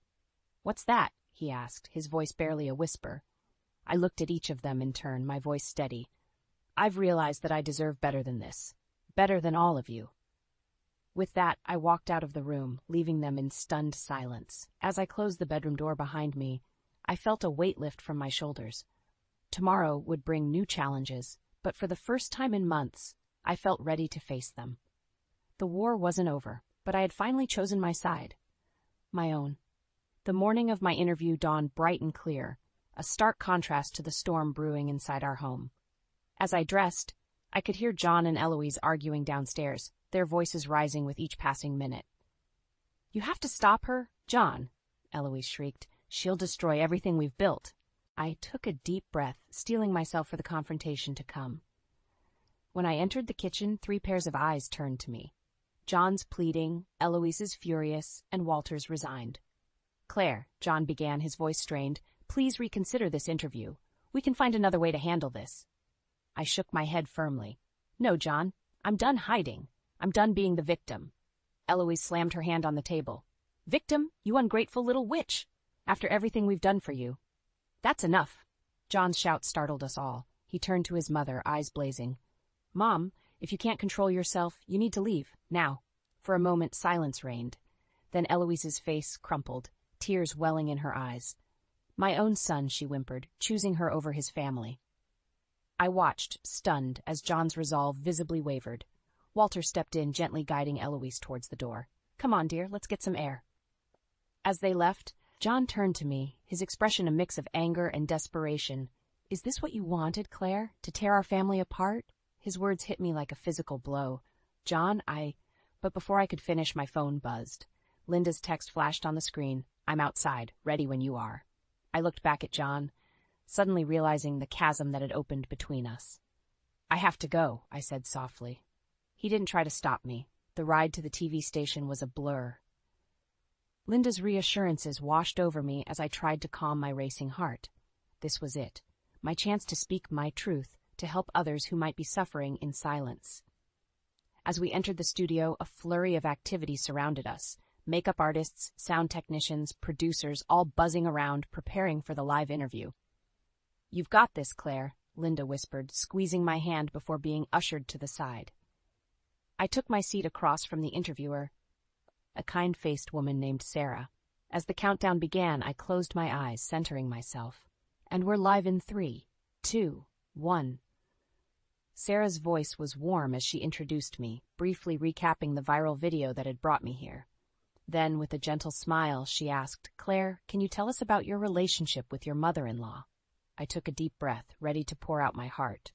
What's that? He asked, his voice barely a whisper. I looked at each of them in turn, my voice steady. I've realized that I deserve better than this. Better than all of you. With that, I walked out of the room, leaving them in stunned silence. As I closed the bedroom door behind me, I felt a weight lift from my shoulders. Tomorrow would bring new challenges, but for the first time in months, I felt ready to face them. The war wasn't over, but I had finally chosen my side. My own. The morning of my interview dawned bright and clear, a stark contrast to the storm brewing inside our home. As I dressed, I could hear John and Eloise arguing downstairs, their voices rising with each passing minute. You have to stop her, John, Eloise shrieked. She'll destroy everything we've built. I took a deep breath, steeling myself for the confrontation to come. When I entered the kitchen, 3 pairs of eyes turned to me. John's pleading, Eloise's furious, and Walter's resigned. Claire, John began, his voice strained, please reconsider this interview. We can find another way to handle this. I shook my head firmly. No, John, I'm done hiding. I'm done being the victim. Eloise slammed her hand on the table. Victim, you ungrateful little witch! After everything we've done for you. That's enough. John's shout startled us all. He turned to his mother, eyes blazing. Mom, if you can't control yourself, you need to leave, now. For a moment, silence reigned. Then Eloise's face crumpled, tears welling in her eyes. My own son, she whimpered, choosing her over his family. I watched, stunned, as John's resolve visibly wavered. Walter stepped in, gently guiding Eloise towards the door. Come on, dear, let's get some air. As they left, John turned to me, his expression a mix of anger and desperation. "Is this what you wanted, Claire? To tear our family apart?" His words hit me like a physical blow. "John, But before I could finish, my phone buzzed. Linda's text flashed on the screen. "I'm outside, ready when you are." I looked back at John, suddenly realizing the chasm that had opened between us. "I have to go," I said softly. He didn't try to stop me. The ride to the TV station was a blur. Linda's reassurances washed over me as I tried to calm my racing heart. This was it, my chance to speak my truth, to help others who might be suffering in silence. As we entered the studio, a flurry of activity surrounded us. Makeup artists, sound technicians, producers, all buzzing around, preparing for the live interview. "You've got this, Claire," Linda whispered, squeezing my hand before being ushered to the side. I took my seat across from the interviewer, a kind-faced woman named Sarah. As the countdown began, I closed my eyes, centering myself. "And we're live in 3, 2, 1. Sarah's voice was warm as she introduced me, briefly recapping the viral video that had brought me here. Then, with a gentle smile, she asked, "Claire, can you tell us about your relationship with your mother-in-law?" I took a deep breath, ready to pour out my heart.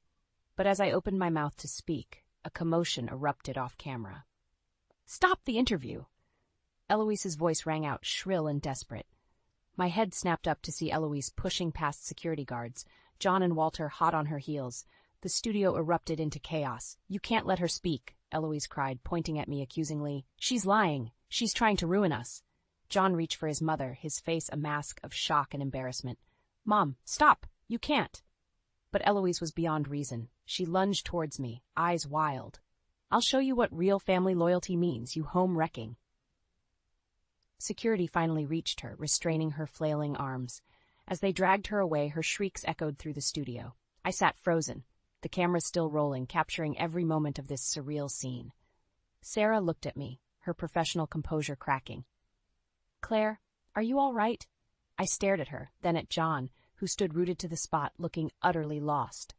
But as I opened my mouth to speak, a commotion erupted off camera. "Stop the interview!" Eloise's voice rang out, shrill and desperate. My head snapped up to see Eloise pushing past security guards, John and Walter hot on her heels. The studio erupted into chaos. "You can't let her speak," Eloise cried, pointing at me accusingly. "She's lying. She's trying to ruin us." John reached for his mother, his face a mask of shock and embarrassment. "Mom, stop! You can't!" But Eloise was beyond reason. She lunged towards me, eyes wild. "I'll show you what real family loyalty means, you home-wrecking." Security finally reached her, restraining her flailing arms. As they dragged her away, her shrieks echoed through the studio. I sat frozen, the camera still rolling, capturing every moment of this surreal scene. Sarah looked at me, her professional composure cracking. "Claire, are you all right?" I stared at her, then at John, who stood rooted to the spot, looking utterly lost.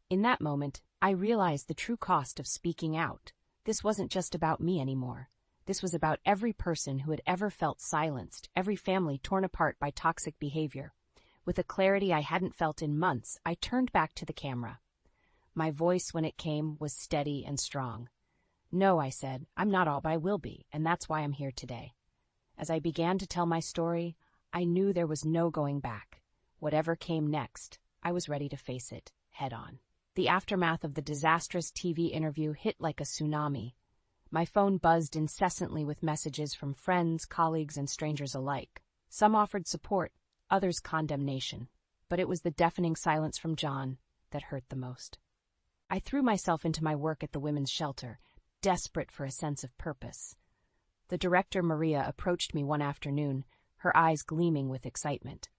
In that moment, I realized the true cost of speaking out. This wasn't just about me anymore. This was about every person who had ever felt silenced, every family torn apart by toxic behavior. With a clarity I hadn't felt in months, I turned back to the camera. My voice, when it came, was steady and strong. "No," I said, "I'm not all, but I will be, and that's why I'm here today." As I began to tell my story, I knew there was no going back. Whatever came next, I was ready to face it, head on. The aftermath of the disastrous TV interview hit like a tsunami. My phone buzzed incessantly with messages from friends, colleagues, and strangers alike. Some offered support, others condemnation. But it was the deafening silence from John that hurt the most. I threw myself into my work at the women's shelter, desperate for a sense of purpose. The director, Maria, approached me one afternoon, her eyes gleaming with excitement.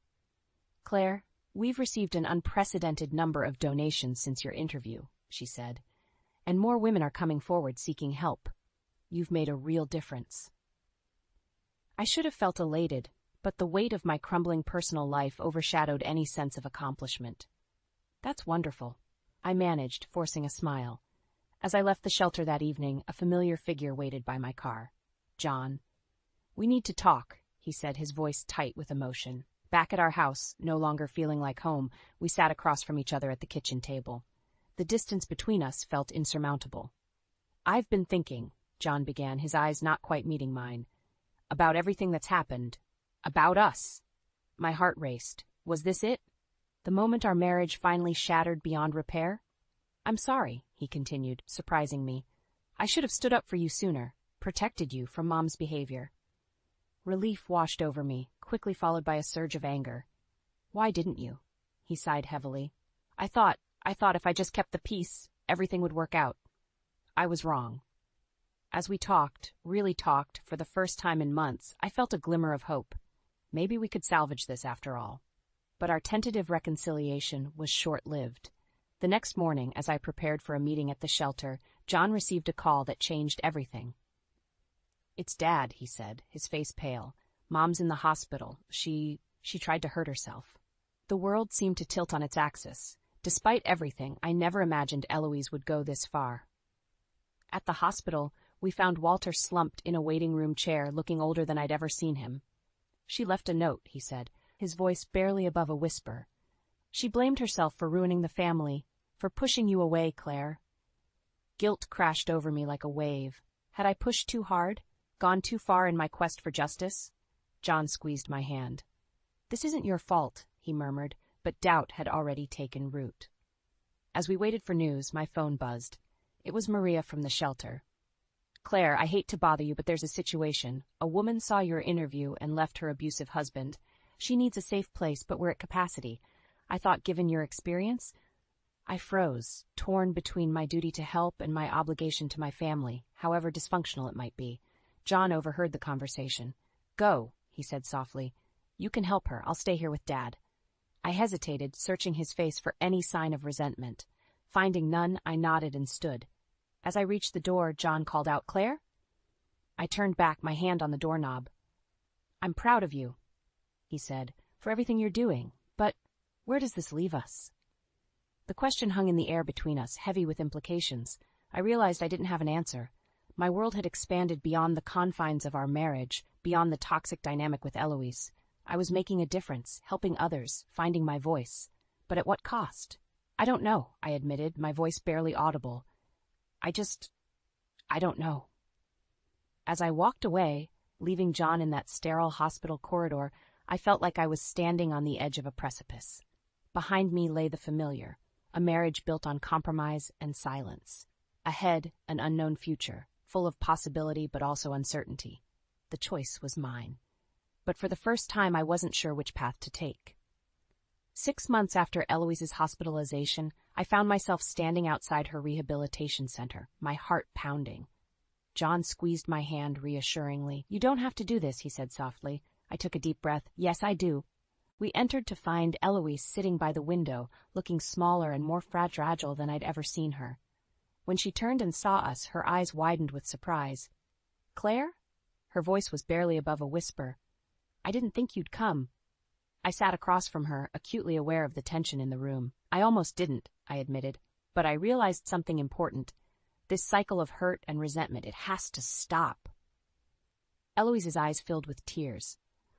"Claire, we've received an unprecedented number of donations since your interview," she said, "and more women are coming forward seeking help. You've made a real difference." I should have felt elated, but the weight of my crumbling personal life overshadowed any sense of accomplishment. "That's wonderful," I managed, forcing a smile. As I left the shelter that evening, a familiar figure waited by my car. "John." "We need to talk," he said, his voice tight with emotion. Back at our house, no longer feeling like home, we sat across from each other at the kitchen table. The distance between us felt insurmountable. "I've been thinking," John began, his eyes not quite meeting mine, "about everything that's happened. About us." My heart raced. Was this it? The moment our marriage finally shattered beyond repair? "I'm sorry," he continued, surprising me. "I should have stood up for you sooner, protected you from Mom's behavior." Relief washed over me, quickly followed by a surge of anger. "Why didn't you?" He sighed heavily. I thought if I just kept the peace, everything would work out. I was wrong." As we talked, really talked, for the first time in months, I felt a glimmer of hope. Maybe we could salvage this after all. But our tentative reconciliation was short-lived. The next morning, as I prepared for a meeting at the shelter, John received a call that changed everything. "It's Dad," he said, his face pale. "Mom's in the hospital. She tried to hurt herself." The world seemed to tilt on its axis. Despite everything, I never imagined Eloise would go this far. At the hospital, we found Walter slumped in a waiting room chair, looking older than I'd ever seen him. She left a note, he said, his voice barely above a whisper. She blamed herself for ruining the family, for pushing you away, Claire. Guilt crashed over me like a wave. Had I pushed too hard? Gone too far in my quest for justice? John squeezed my hand. This isn't your fault, he murmured, but doubt had already taken root. As we waited for news, my phone buzzed. It was Maria from the shelter. Claire, I hate to bother you, but there's a situation. A woman saw your interview and left her abusive husband. She needs a safe place, but we're at capacity. I thought, given your experience... I froze, torn between my duty to help and my obligation to my family, however dysfunctional it might be. John overheard the conversation. Go, he said softly. You can help her. I'll stay here with Dad. I hesitated, searching his face for any sign of resentment. Finding none, I nodded and stood. As I reached the door, John called out, Claire? I turned back, my hand on the doorknob. I'm proud of you, he said, for everything you're doing. But where does this leave us? The question hung in the air between us, heavy with implications. I realized I didn't have an answer. My world had expanded beyond the confines of our marriage, beyond the toxic dynamic with Eloise. I was making a difference, helping others, finding my voice. But at what cost? I don't know, I admitted, my voice barely audible. I don't know. As I walked away, leaving John in that sterile hospital corridor, I felt like I was standing on the edge of a precipice. Behind me lay the familiar, a marriage built on compromise and silence. Ahead, an unknown future, full of possibility but also uncertainty. The choice was mine. But for the first time, I wasn't sure which path to take. 6 months after Eloise's hospitalization, I found myself standing outside her rehabilitation center, my heart pounding. John squeezed my hand reassuringly. You don't have to do this, he said softly. I took a deep breath. Yes, I do. We entered to find Eloise sitting by the window, looking smaller and more fragile than I'd ever seen her. When she turned and saw us, her eyes widened with surprise. Claire? Her voice was barely above a whisper. I didn't think you'd come. I sat across from her, acutely aware of the tension in the room. I almost didn't, I admitted, but I realized something important. This cycle of hurt and resentment, it has to stop. Eloise's eyes filled with tears.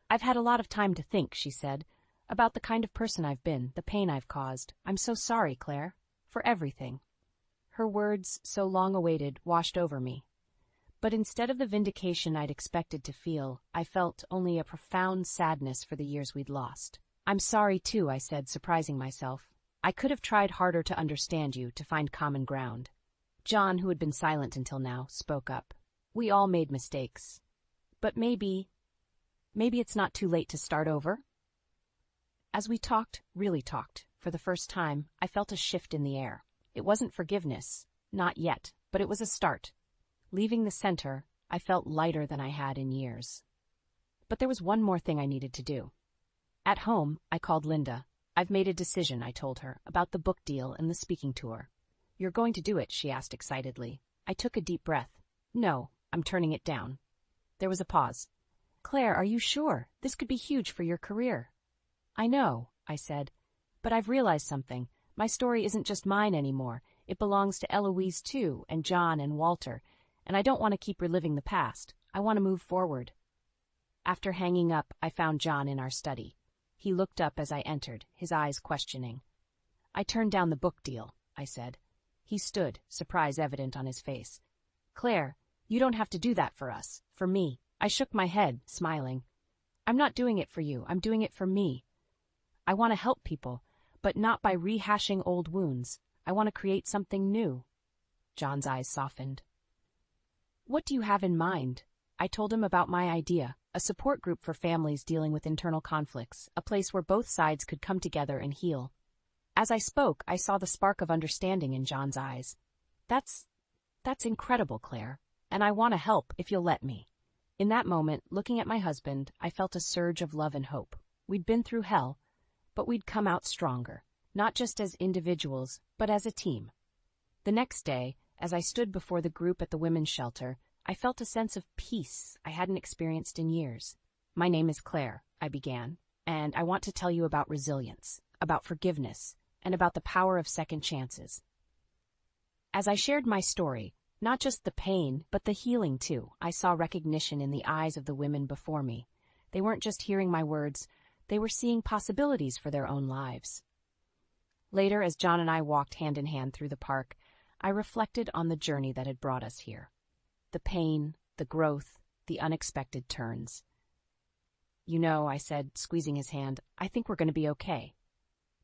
I've had a lot of time to think, she said, about the kind of person I've been, the pain I've caused. I'm so sorry, Claire, for everything. Her words, so long awaited, washed over me. But instead of the vindication I'd expected to feel, I felt only a profound sadness for the years we'd lost. I'm sorry, too, I said, surprising myself. I could have tried harder to understand you, to find common ground. John, who had been silent until now, spoke up. We all made mistakes. But maybe it's not too late to start over? As we talked, really talked, for the first time, I felt a shift in the air. It wasn't forgiveness, not yet, but it was a start. Leaving the center, I felt lighter than I had in years. But there was one more thing I needed to do. At home, I called Linda. I've made a decision, I told her, about the book deal and the speaking tour. You're going to do it, she asked excitedly. I took a deep breath. No, I'm turning it down. There was a pause. Claire, are you sure? This could be huge for your career. I know, I said, but I've realized something. My story isn't just mine anymore. It belongs to Eloise, too, and John and Walter, and I don't want to keep reliving the past. I want to move forward. After hanging up, I found John in our study. He looked up as I entered, his eyes questioning. I turned down the book deal, I said. He stood, surprise evident on his face. Claire, you don't have to do that for us, for me. I shook my head, smiling. I'm not doing it for you. I'm doing it for me. I want to help people, but not by rehashing old wounds. I want to create something new. John's eyes softened. What do you have in mind? I told him about my idea, a support group for families dealing with internal conflicts, a place where both sides could come together and heal. As I spoke, I saw the spark of understanding in John's eyes. That's incredible, Claire, and I want to help if you'll let me. In that moment, looking at my husband, I felt a surge of love and hope. We'd been through hell, but we'd come out stronger, not just as individuals, but as a team. The next day, as I stood before the group at the women's shelter, I felt a sense of peace I hadn't experienced in years. My name is Claire, I began, and I want to tell you about resilience, about forgiveness, and about the power of second chances. As I shared my story, not just the pain, but the healing too, I saw recognition in the eyes of the women before me. They weren't just hearing my words, they were seeing possibilities for their own lives. Later, as John and I walked hand in hand through the park, I reflected on the journey that had brought us here. The pain, the growth, the unexpected turns. "You know," I said, squeezing his hand, "I think we're going to be okay."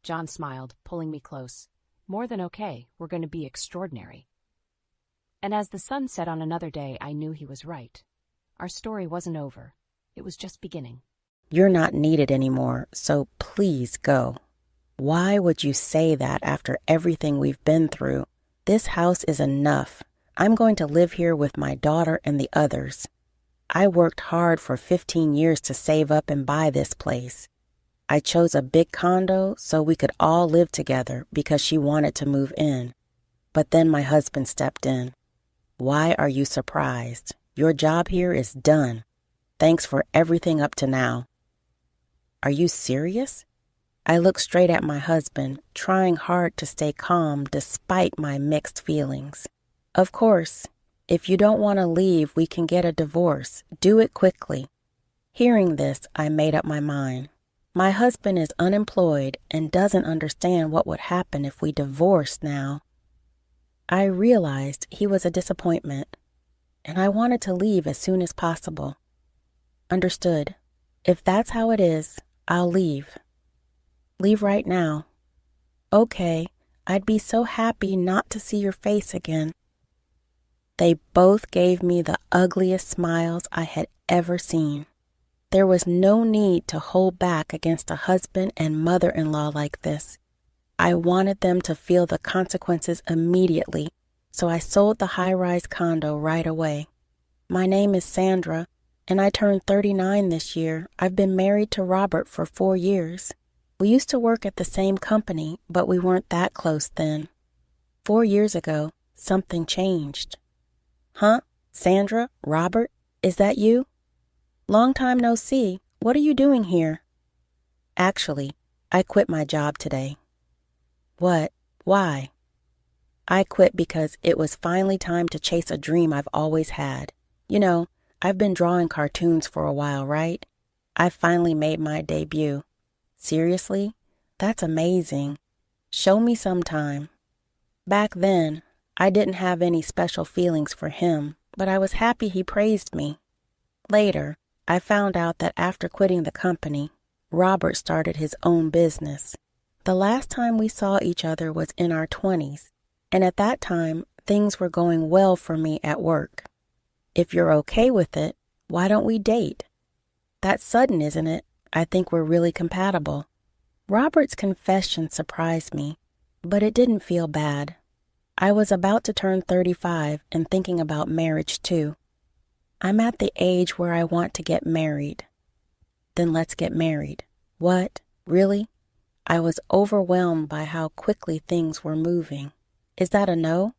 John smiled, pulling me close. "More than okay, we're going to be extraordinary." And as the sun set on another day, I knew he was right. Our story wasn't over. It was just beginning. You're not needed anymore, so please go. Why would you say that after everything we've been through? This house is enough. I'm going to live here with my daughter and the others. I worked hard for 15 years to save up and buy this place. I chose a big condo so we could all live together because she wanted to move in. But then my husband stepped in. Why are you surprised? Your job here is done. Thanks for everything up to now. Are you serious? I looked straight at my husband, trying hard to stay calm despite my mixed feelings. Of course, if you don't want to leave, we can get a divorce. Do it quickly. Hearing this, I made up my mind. My husband is unemployed and doesn't understand what would happen if we divorced now. I realized he was a disappointment, and I wanted to leave as soon as possible. Understood. If that's how it is, I'll leave. Leave right now. Okay, I'd be so happy not to see your face again. They both gave me the ugliest smiles I had ever seen. There was no need to hold back against a husband and mother-in-law like this. I wanted them to feel the consequences immediately, so I sold the high-rise condo right away. My name is Sandra, and I turned 39 this year. I've been married to Robert for 4 years. We used to work at the same company, but we weren't that close then. 4 years ago, something changed. Huh? Sandra? Robert? Is that you? Long time no see. What are you doing here? Actually, I quit my job today. What? Why? I quit because it was finally time to chase a dream I've always had. You know, I've been drawing cartoons for a while, right? I finally made my debut. Seriously? That's amazing. Show me sometime. Back then, I didn't have any special feelings for him, but I was happy he praised me. Later, I found out that after quitting the company, Robert started his own business. The last time we saw each other was in our 20s, and at that time, things were going well for me at work. If you're okay with it, why don't we date? That's sudden, isn't it? I think we're really compatible. Robert's confession surprised me, but it didn't feel bad. I was about to turn 35 and thinking about marriage too. I'm at the age where I want to get married. Then let's get married. What? Really? I was overwhelmed by how quickly things were moving. Is that a no?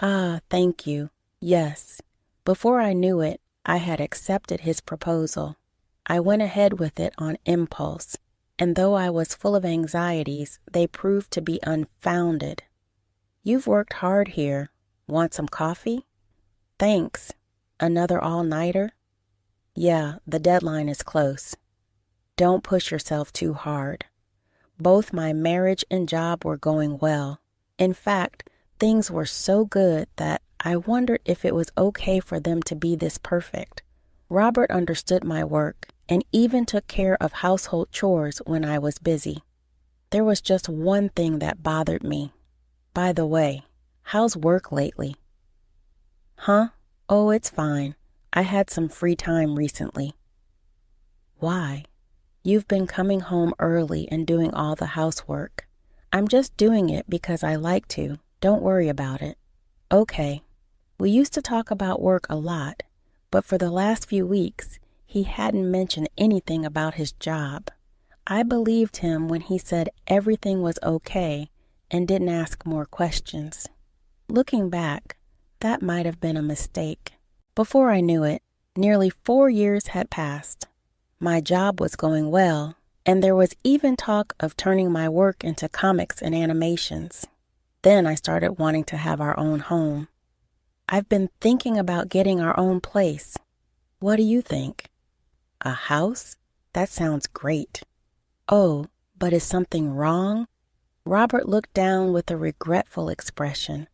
Ah, thank you. Yes. Before I knew it, I had accepted his proposal. I went ahead with it on impulse, and though I was full of anxieties, they proved to be unfounded. You've worked hard here. Want some coffee? Thanks. Another all-nighter? Yeah, the deadline is close. Don't push yourself too hard. Both my marriage and job were going well. In fact, things were so good that I wondered if it was okay for them to be this perfect. Robert understood my work and even took care of household chores when I was busy. There was just one thing that bothered me. By the way, how's work lately? Huh? Oh, it's fine. I had some free time recently. Why? You've been coming home early and doing all the housework. I'm just doing it because I like to. Don't worry about it. Okay. We used to talk about work a lot, but for the last few weeks, he hadn't mentioned anything about his job. I believed him when he said everything was okay and didn't ask more questions. Looking back, that might have been a mistake. Before I knew it, nearly 4 years had passed. My job was going well, and there was even talk of turning my work into comics and animations. Then I started wanting to have our own home. I've been thinking about getting our own place. What do you think? A house? That sounds great. Oh, but is something wrong? Robert looked down with a regretful expression.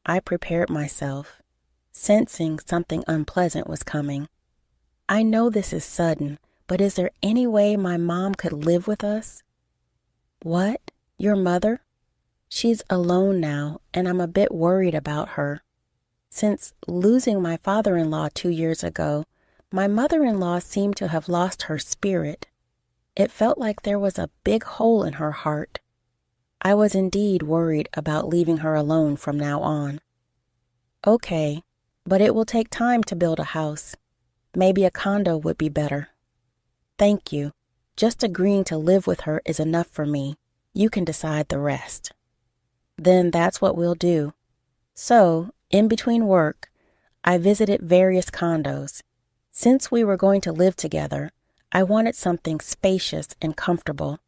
I prepared myself, sensing something unpleasant was coming. I know this is sudden, but is there any way my mom could live with us? What? Your mother? She's alone now, and I'm a bit worried about her. Since losing my father-in-law 2 years ago, my mother-in-law seemed to have lost her spirit. It felt like there was a big hole in her heart. I was indeed worried about leaving her alone from now on. Okay, but it will take time to build a house. Maybe a condo would be better. Thank you. Just agreeing to live with her is enough for me. You can decide the rest. Then that's what we'll do. So, in between work, I visited various condos. Since we were going to live together, I wanted something spacious and comfortable.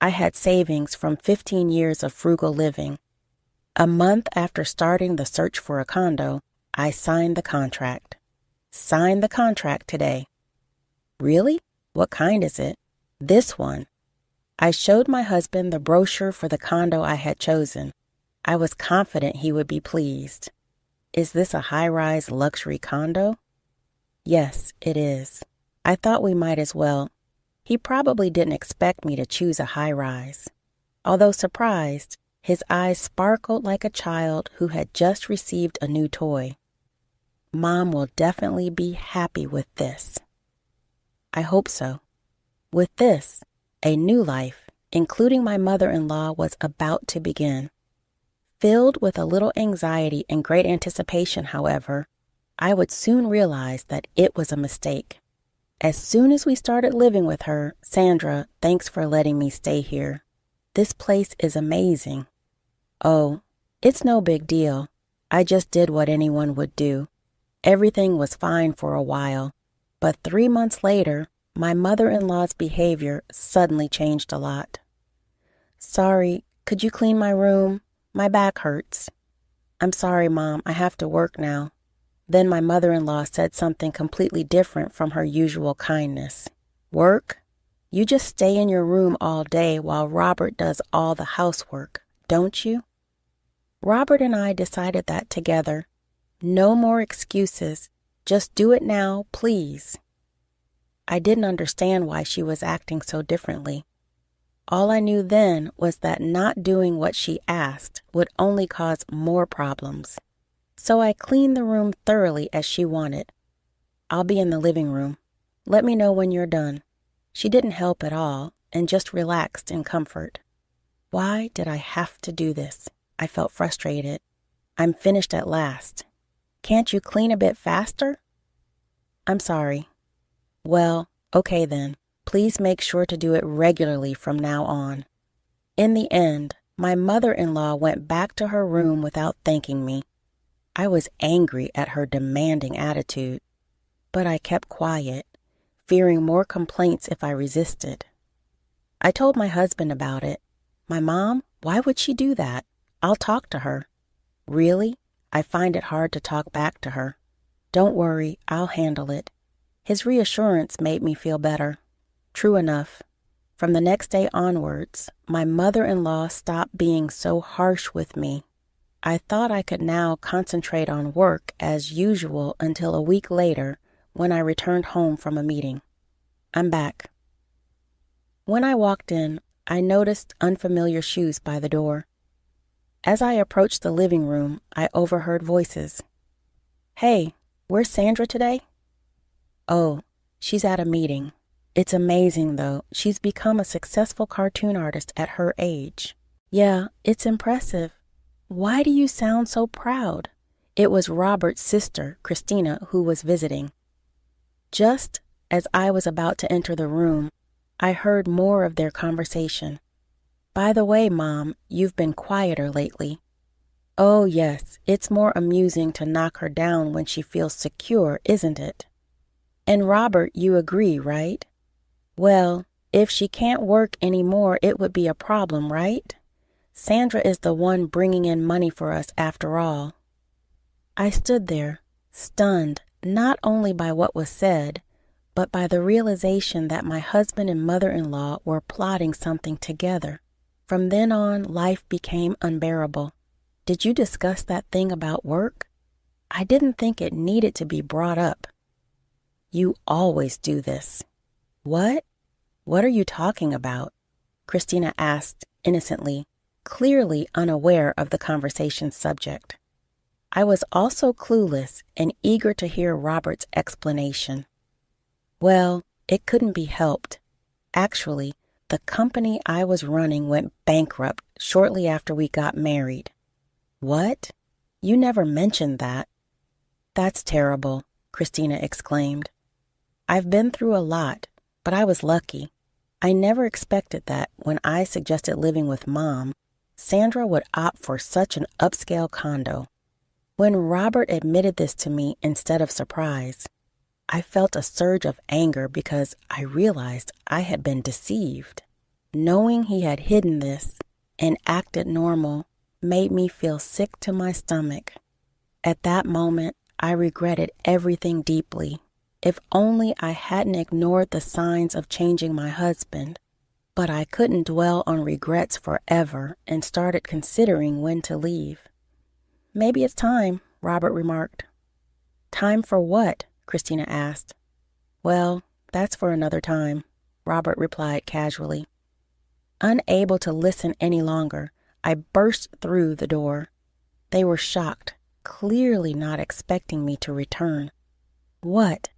I had savings from 15 years of frugal living. A month after starting the search for a condo, I signed the contract. Signed the contract today. Really? What kind is it? This one. I showed my husband the brochure for the condo I had chosen. I was confident he would be pleased. Is this a high-rise luxury condo? Yes, it is. I thought we might as well. He probably didn't expect me to choose a high-rise. Although surprised, his eyes sparkled like a child who had just received a new toy. Mom will definitely be happy with this. I hope so. With this, a new life, including my mother-in-law, was about to begin. Filled with a little anxiety and great anticipation, however, I would soon realize that it was a mistake. As soon as we started living with her, Sandra, thanks for letting me stay here. This place is amazing. Oh, it's no big deal. I just did what anyone would do. Everything was fine for a while, but 3 months later, my mother-in-law's behavior suddenly changed a lot. Sorry, could you clean my room? My back hurts. I'm sorry, Mom, I have to work now. Then my mother-in-law said something completely different from her usual kindness. Work? You just stay in your room all day while Robert does all the housework, don't you? Robert and I decided that together. No more excuses. Just do it now, please. I didn't understand why she was acting so differently. All I knew then was that not doing what she asked would only cause more problems. So I cleaned the room thoroughly as she wanted. I'll be in the living room. Let me know when you're done. She didn't help at all and just relaxed in comfort. Why did I have to do this? I felt frustrated. I'm finished at last. Can't you clean a bit faster? I'm sorry. Well, okay then. Please make sure to do it regularly from now on. In the end, my mother-in-law went back to her room without thanking me. I was angry at her demanding attitude, but I kept quiet, fearing more complaints if I resisted. I told my husband about it. My mom? Why would she do that? I'll talk to her. Really? I find it hard to talk back to her. Don't worry, I'll handle it. His reassurance made me feel better. True enough, from the next day onwards, my mother-in-law stopped being so harsh with me. I thought I could now concentrate on work as usual until a week later when I returned home from a meeting. I'm back. When I walked in, I noticed unfamiliar shoes by the door. As I approached the living room, I overheard voices. Hey, where's Sandra today? Oh, she's at a meeting. It's amazing, though. She's become a successful cartoon artist at her age. Yeah, it's impressive. Why do you sound so proud? It was Robert's sister, Christina, who was visiting. Just as I was about to enter the room, I heard more of their conversation. By the way, Mom, you've been quieter lately. Oh, yes, it's more amusing to knock her down when she feels secure, isn't it? And Robert, you agree, right? Well, if she can't work anymore, it would be a problem, right? Sandra is the one bringing in money for us after all. I stood there, stunned not only by what was said, but by the realization that my husband and mother-in-law were plotting something together. From then on, life became unbearable. Did you discuss that thing about work? I didn't think it needed to be brought up. You always do this. What? What are you talking about? Christina asked innocently, clearly unaware of the conversation's subject. I was also clueless and eager to hear Robert's explanation. Well, it couldn't be helped. Actually, the company I was running went bankrupt shortly after we got married. What? You never mentioned that. That's terrible, Christina exclaimed. I've been through a lot, but I was lucky. I never expected that when I suggested living with Mom, Sandra would opt for such an upscale condo. When Robert admitted this to me instead of surprise, I felt a surge of anger because I realized I had been deceived. Knowing he had hidden this and acted normal made me feel sick to my stomach. At that moment, I regretted everything deeply. If only I hadn't ignored the signs of changing my husband. But I couldn't dwell on regrets forever and started considering when to leave. Maybe it's time, Robert remarked. Time for what? Christina asked. Well, that's for another time, Robert replied casually. Unable to listen any longer, I burst through the door. They were shocked, clearly not expecting me to return. What?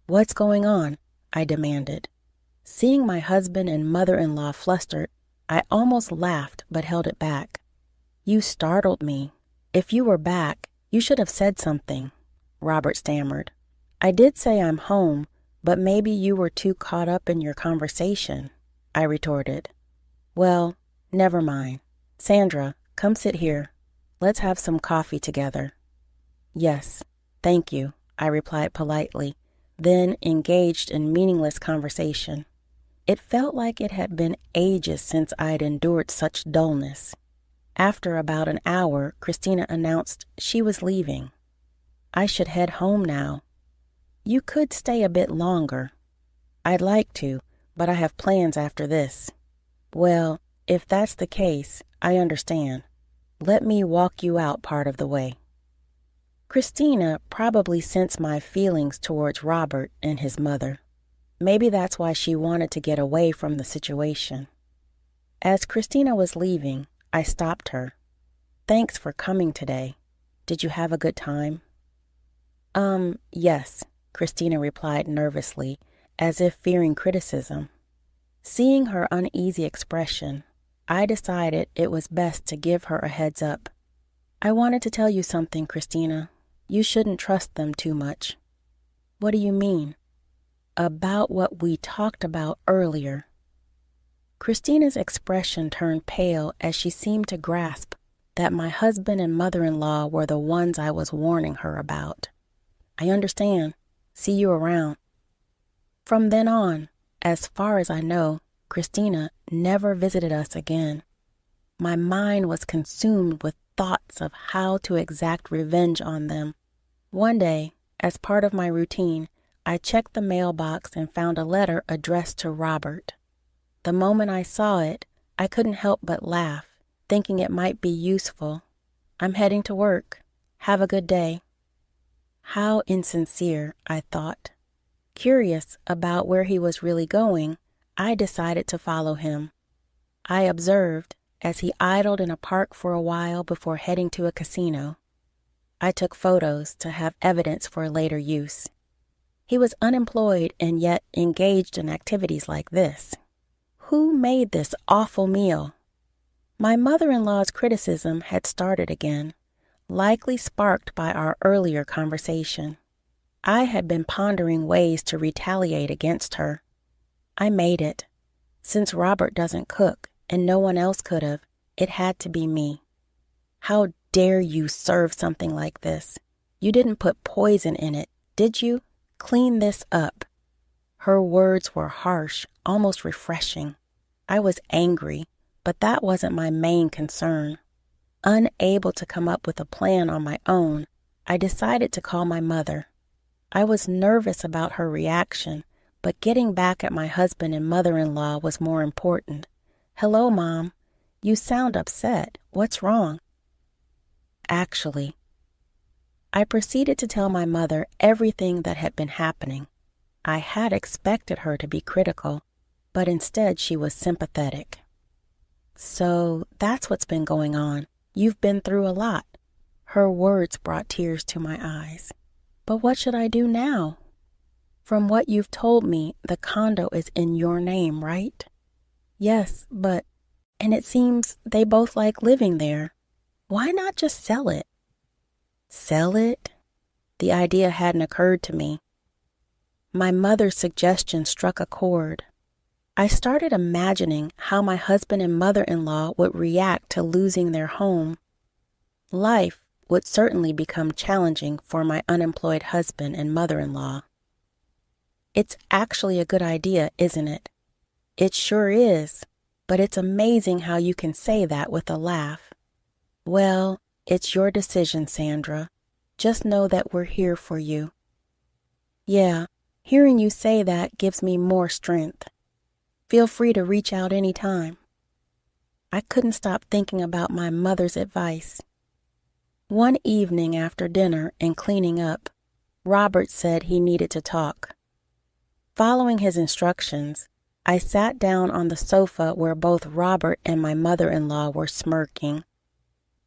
What's going on? I demanded. Seeing my husband and mother-in-law flustered, I almost laughed but held it back. You startled me. If you were back, you should have said something, Robert stammered. I did say I'm home, but maybe you were too caught up in your conversation, I retorted. Well, never mind. Sandra, come sit here. Let's have some coffee together. Yes, thank you, I replied politely, then engaged in meaningless conversation. It felt like it had been ages since I'd endured such dullness. After about an hour, Christina announced she was leaving. I should head home now. You could stay a bit longer. I'd like to, but I have plans after this. Well, if that's the case, I understand. Let me walk you out part of the way. Christina probably sensed my feelings towards Robert and his mother. Maybe that's why she wanted to get away from the situation. As Christina was leaving, I stopped her. Thanks for coming today. Did you have a good time? Yes, Christina replied nervously, as if fearing criticism. Seeing her uneasy expression, I decided it was best to give her a heads up. I wanted to tell you something, Christina. You shouldn't trust them too much. What do you mean? About what we talked about earlier. Christina's expression turned pale as she seemed to grasp that my husband and mother-in-law were the ones I was warning her about. I understand. See you around. From then on, as far as I know, Christina never visited us again. My mind was consumed with thoughts of how to exact revenge on them. One day, as part of my routine, I checked the mailbox and found a letter addressed to Robert. The moment I saw it, I couldn't help but laugh, thinking it might be useful. I'm heading to work. Have a good day. How insincere, I thought. Curious about where he was really going, I decided to follow him. I observed as he idled in a park for a while before heading to a casino. I took photos to have evidence for later use. He was unemployed and yet engaged in activities like this. Who made this awful meal? My mother-in-law's criticism had started again, likely sparked by our earlier conversation. I had been pondering ways to retaliate against her. I made it. Since Robert doesn't cook and no one else could have, it had to be me. How dare you serve something like this? You didn't put poison in it, did you? Clean this up. Her words were harsh, almost refreshing. I was angry, but that wasn't my main concern. Unable to come up with a plan on my own, I decided to call my mother. I was nervous about her reaction, but getting back at my husband and mother-in-law was more important. "Hello, Mom. You sound upset. What's wrong?" Actually, I proceeded to tell my mother everything that had been happening. I had expected her to be critical, but instead she was sympathetic. "So that's what's been going on. You've been through a lot." Her words brought tears to my eyes. "But what should I do now?" "From what you've told me, the condo is in your name, right?" "Yes, and it seems they both like living there. Why not just sell it?" Sell it? The idea hadn't occurred to me. My mother's suggestion struck a chord. I started imagining how my husband and mother-in-law would react to losing their home. Life would certainly become challenging for my unemployed husband and mother-in-law. It's actually a good idea, isn't it? It sure is, but it's amazing how you can say that with a laugh. Well, it's your decision, Sandra. Just know that we're here for you. Yeah, hearing you say that gives me more strength. Feel free to reach out any time. I couldn't stop thinking about my mother's advice. One evening after dinner and cleaning up, Robert said he needed to talk. Following his instructions, I sat down on the sofa where both Robert and my mother-in-law were smirking.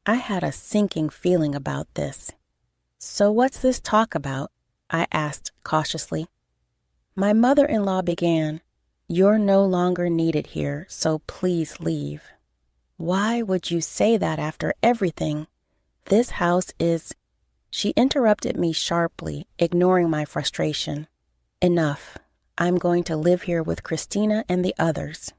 I had a sinking feeling about this. "So what's this talk about?" I asked cautiously. My mother-in-law began, "You're no longer needed here, so please leave." "Why would you say that after everything? This house is—" She interrupted me sharply, ignoring my frustration. "Enough. I'm going to live here with Christina and the others."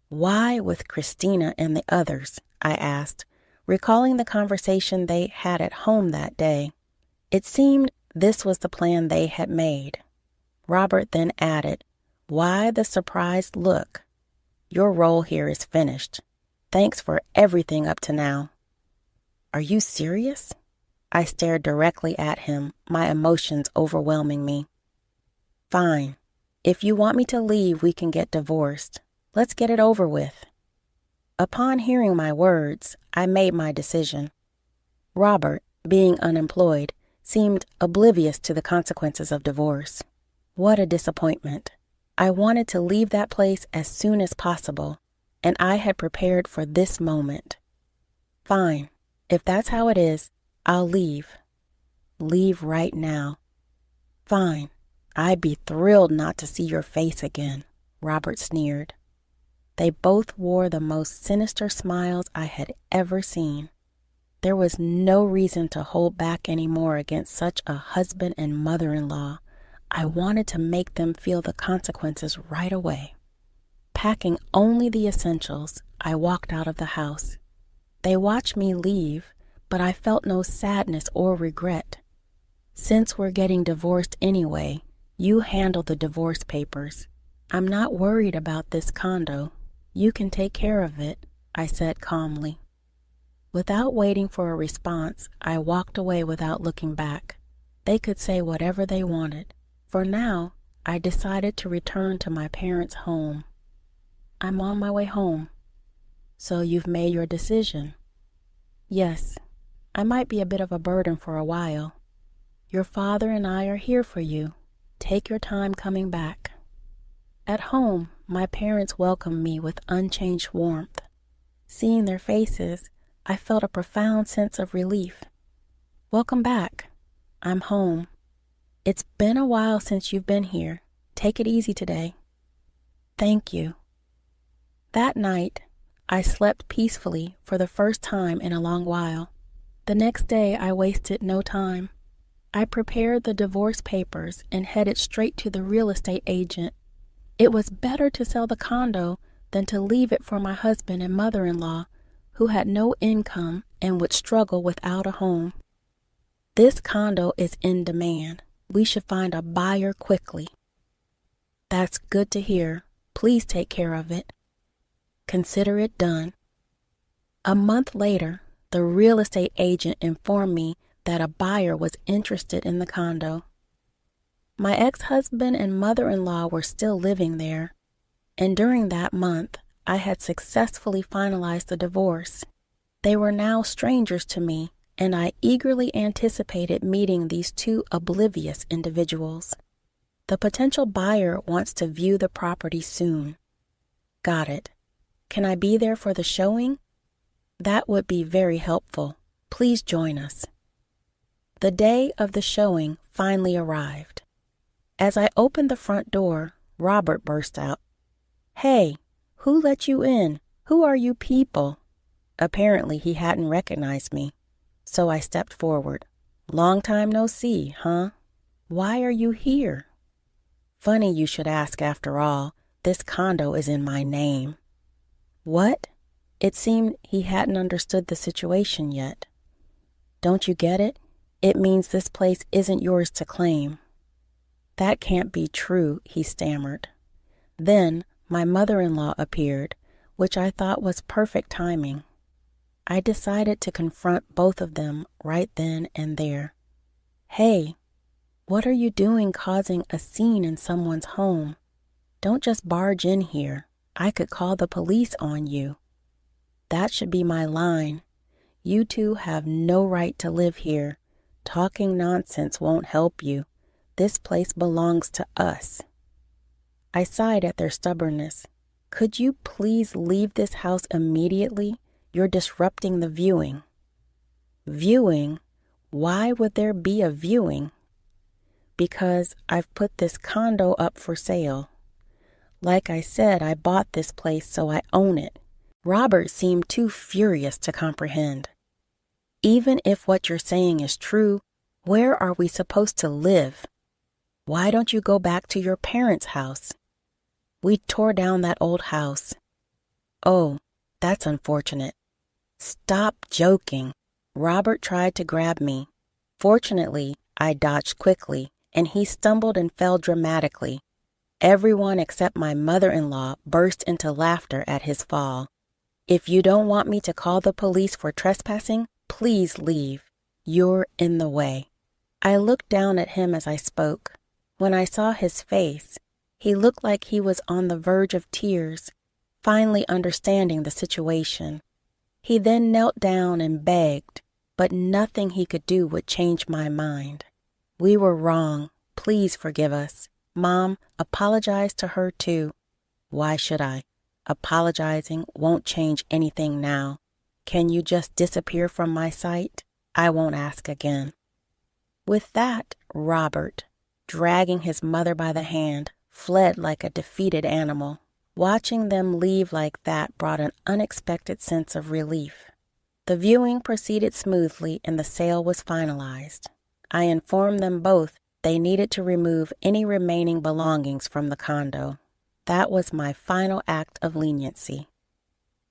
"Why with Christina and the others?" I asked, recalling the conversation they had at home that day. It seemed this was the plan they had made. Robert then added, "Why the surprised look? Your role here is finished. Thanks for everything up to now." "Are you serious?" I stared directly at him, my emotions overwhelming me. "Fine. If you want me to leave, we can get divorced. Let's get it over with." Upon hearing my words, I made my decision. Robert, being unemployed, seemed oblivious to the consequences of divorce. What a disappointment. I wanted to leave that place as soon as possible, and I had prepared for this moment. "Fine. If that's how it is, I'll leave." "Leave right now." "Fine. I'd be thrilled not to see your face again," Robert sneered. They both wore the most sinister smiles I had ever seen. There was no reason to hold back anymore against such a husband and mother-in-law. I wanted to make them feel the consequences right away. Packing only the essentials, I walked out of the house. They watched me leave, but I felt no sadness or regret. "Since we're getting divorced anyway, you handle the divorce papers. I'm not worried about this condo. You can take care of it," I said calmly. Without waiting for a response, I walked away without looking back. They could say whatever they wanted. For now, I decided to return to my parents' home. "I'm on my way home." "So you've made your decision?" "Yes. I might be a bit of a burden for a while. Your father and I are here for you. Take your time coming back." At home, my parents welcomed me with unchanged warmth. Seeing their faces, I felt a profound sense of relief. "Welcome back. I'm home. It's been a while since you've been here. Take it easy today." "Thank you." That night, I slept peacefully for the first time in a long while. The next day, I wasted no time. I prepared the divorce papers and headed straight to the real estate agent. It was better to sell the condo than to leave it for my husband and mother-in-law, who had no income and would struggle without a home. "This condo is in demand. We should find a buyer quickly." "That's good to hear. Please take care of it." "Consider it done." A month later, the real estate agent informed me that a buyer was interested in the condo. My ex-husband and mother-in-law were still living there, and during that month, I had successfully finalized the divorce. They were now strangers to me, and I eagerly anticipated meeting these two oblivious individuals. The potential buyer wants to view the property soon. Got it. Can I be there for the showing? That would be very helpful. Please join us. The day of the showing finally arrived. As I opened the front door, Robert burst out, "Hey, who let you in? Who are you people?" Apparently he hadn't recognized me, so I stepped forward. "Long time no see, huh? Why are you here?" "Funny you should ask after all. This condo is in my name." "What?" It seemed he hadn't understood the situation yet. "Don't you get it? It means this place isn't yours to claim." "That can't be true," he stammered. Then my mother-in-law appeared, which I thought was perfect timing. I decided to confront both of them right then and there. "Hey, what are you doing causing a scene in someone's home? Don't just barge in here. I could call the police on you." That should be my line. You two have no right to live here. Talking nonsense won't help you. This place belongs to us. I sighed at their stubbornness. "Could you please leave this house immediately? You're disrupting the viewing." "Viewing? Why would there be a viewing?" "Because I've put this condo up for sale. Like I said, I bought this place, so I own it." Robert seemed too furious to comprehend. "Even if what you're saying is true, where are we supposed to live? Why don't you go back to your parents' house? We tore down that old house." "Oh, that's unfortunate." "Stop joking." Robert tried to grab me. Fortunately, I dodged quickly, and he stumbled and fell dramatically. Everyone except my mother-in-law burst into laughter at his fall. "If you don't want me to call the police for trespassing, please leave. You're in the way." I looked down at him as I spoke. When I saw his face, he looked like he was on the verge of tears, finally understanding the situation. He then knelt down and begged, but nothing he could do would change my mind. "We were wrong. Please forgive us. Mom, apologize to her too." "Why should I? Apologizing won't change anything now. Can you just disappear from my sight? I won't ask again." With that, Robert, dragging his mother by the hand, fled like a defeated animal. Watching them leave like that brought an unexpected sense of relief. The viewing proceeded smoothly and the sale was finalized. I informed them both they needed to remove any remaining belongings from the condo. That was my final act of leniency.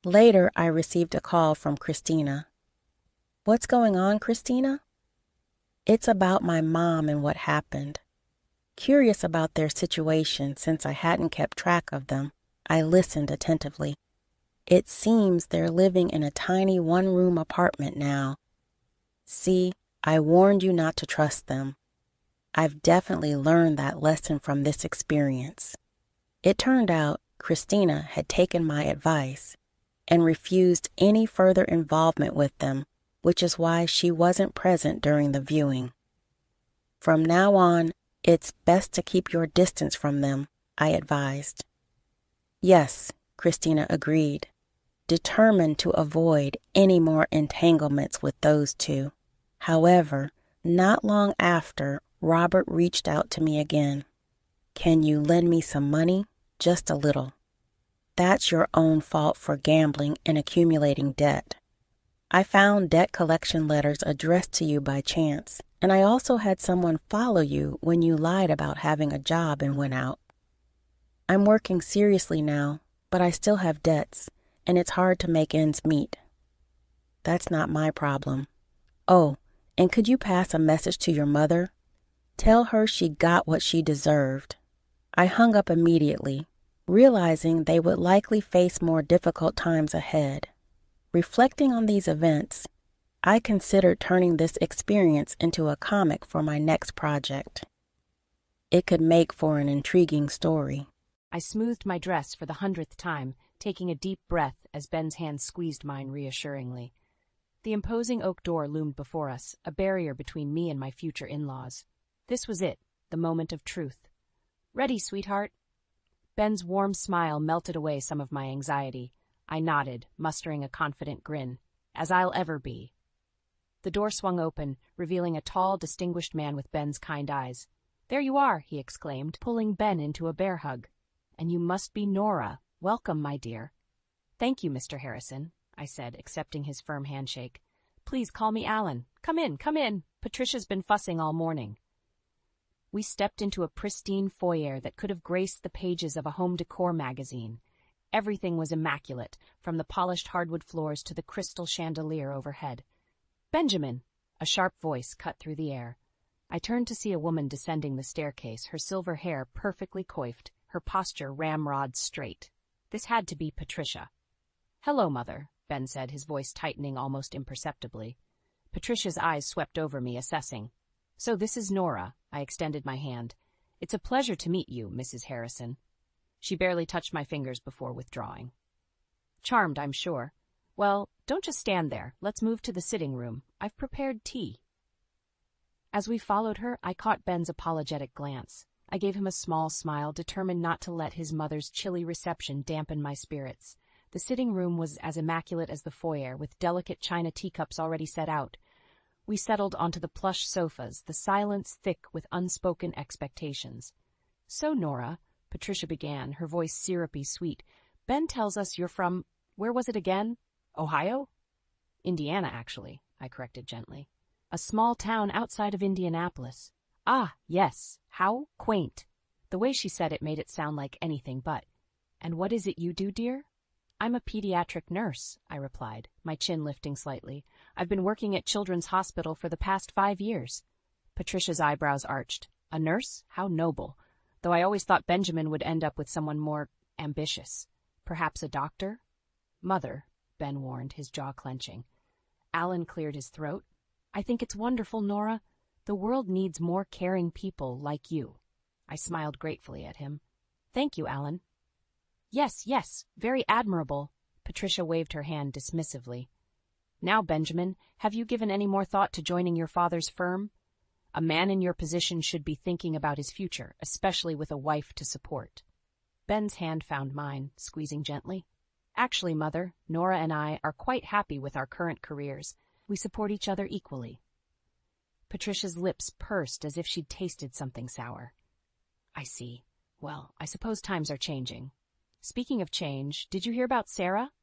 Later, I received a call from Christina. "What's going on, Christina?" "It's about my mom and what happened." Curious about their situation since I hadn't kept track of them, I listened attentively. "It seems they're living in a tiny one-room apartment now. See, I warned you not to trust them. I've definitely learned that lesson from this experience." It turned out Christina had taken my advice and refused any further involvement with them, which is why she wasn't present during the viewing. "From now on, it's best to keep your distance from them," I advised. "Yes," Christina agreed, determined to avoid any more entanglements with those two. However, not long after, Robert reached out to me again. "Can you lend me some money? Just a little." "That's your own fault for gambling and accumulating debt. I found debt collection letters addressed to you by chance, and I also had someone follow you when you lied about having a job and went out. I'm working seriously now, but I still have debts, and it's hard to make ends meet." "That's not my problem. Oh, and could you pass a message to your mother? Tell her she got what she deserved." I hung up immediately, realizing they would likely face more difficult times ahead. Reflecting on these events, I considered turning this experience into a comic for my next project. It could make for an intriguing story. I smoothed my dress for the 100th time, taking a deep breath as Ben's hand squeezed mine reassuringly. The imposing oak door loomed before us, a barrier between me and my future in-laws. This was it, the moment of truth. "Ready, sweetheart?" Ben's warm smile melted away some of my anxiety. I nodded, mustering a confident grin. "As I'll ever be." The door swung open, revealing a tall, distinguished man with Ben's kind eyes. "There you are," he exclaimed, pulling Ben into a bear hug. "And you must be Nora. Welcome, my dear." "Thank you, Mr. Harrison," I said, accepting his firm handshake. "Please call me Alan. Come in, come in. Patricia's been fussing all morning." We stepped into a pristine foyer that could have graced the pages of a home decor magazine. Everything was immaculate, from the polished hardwood floors to the crystal chandelier overhead. "Benjamin!" A sharp voice cut through the air. I turned to see a woman descending the staircase, her silver hair perfectly coiffed, her posture ramrod straight. This had to be Patricia. "Hello, Mother," Ben said, his voice tightening almost imperceptibly. Patricia's eyes swept over me, assessing. "So this is Nora." I extended my hand. "It's a pleasure to meet you, Mrs. Harrison." She barely touched my fingers before withdrawing. "Charmed, I'm sure. Well, don't just stand there. Let's move to the sitting room. I've prepared tea." As we followed her, I caught Ben's apologetic glance. I gave him a small smile, determined not to let his mother's chilly reception dampen my spirits. The sitting room was as immaculate as the foyer, with delicate china teacups already set out. We settled onto the plush sofas, the silence thick with unspoken expectations. "So, Nora," Patricia began, her voice syrupy sweet, "Ben tells us you're from, where was it again? Ohio?" "Indiana, actually," I corrected gently. "A small town outside of Indianapolis." "Ah, yes. How quaint." The way she said it made it sound like anything but. "And what is it you do, dear?" "I'm a pediatric nurse," I replied, my chin lifting slightly. "I've been working at Children's Hospital for the past 5 years. Patricia's eyebrows arched. "A nurse? How noble. Though I always thought Benjamin would end up with someone more ambitious. Perhaps a doctor?" "Mother," Ben warned, his jaw clenching. Alan cleared his throat. "I think it's wonderful, Nora. The world needs more caring people like you." I smiled gratefully at him. "Thank you, Alan." Yes, yes, very admirable." Patricia waved her hand dismissively. "Now, Benjamin, have you given any more thought to joining your father's firm? A man in your position should be thinking about his future, especially with a wife to support." Ben's hand found mine, squeezing gently. "Actually, Mother, Nora and I are quite happy with our current careers. We support each other equally." Patricia's lips pursed as if she'd tasted something sour. "I see. Well, I suppose times are changing. Speaking of change, did you hear about Sarah?"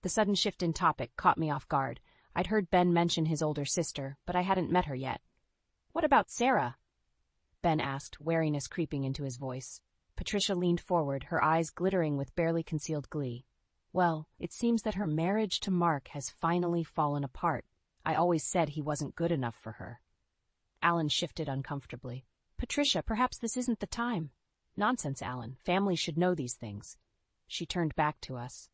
The sudden shift in topic caught me off guard. I'd heard Ben mention his older sister, but I hadn't met her yet. "What about Sarah?" Ben asked, wariness creeping into his voice. Patricia leaned forward, her eyes glittering with barely concealed glee. "Well, it seems that her marriage to Mark has finally fallen apart. I always said he wasn't good enough for her." Alan shifted uncomfortably. "Patricia, perhaps this isn't the time." "Nonsense, Alan. Families should know these things." She turned back to us.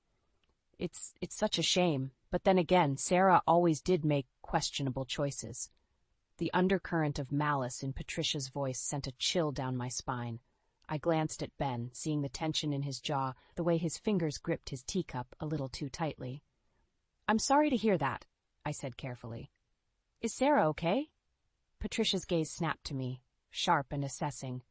It's such a shame, but then again, Sarah always did make questionable choices." The undercurrent of malice in Patricia's voice sent a chill down my spine. I glanced at Ben, seeing the tension in his jaw, the way his fingers gripped his teacup a little too tightly. "I'm sorry to hear that," I said carefully. "Is Sarah okay?" Patricia's gaze snapped to me, sharp and assessing.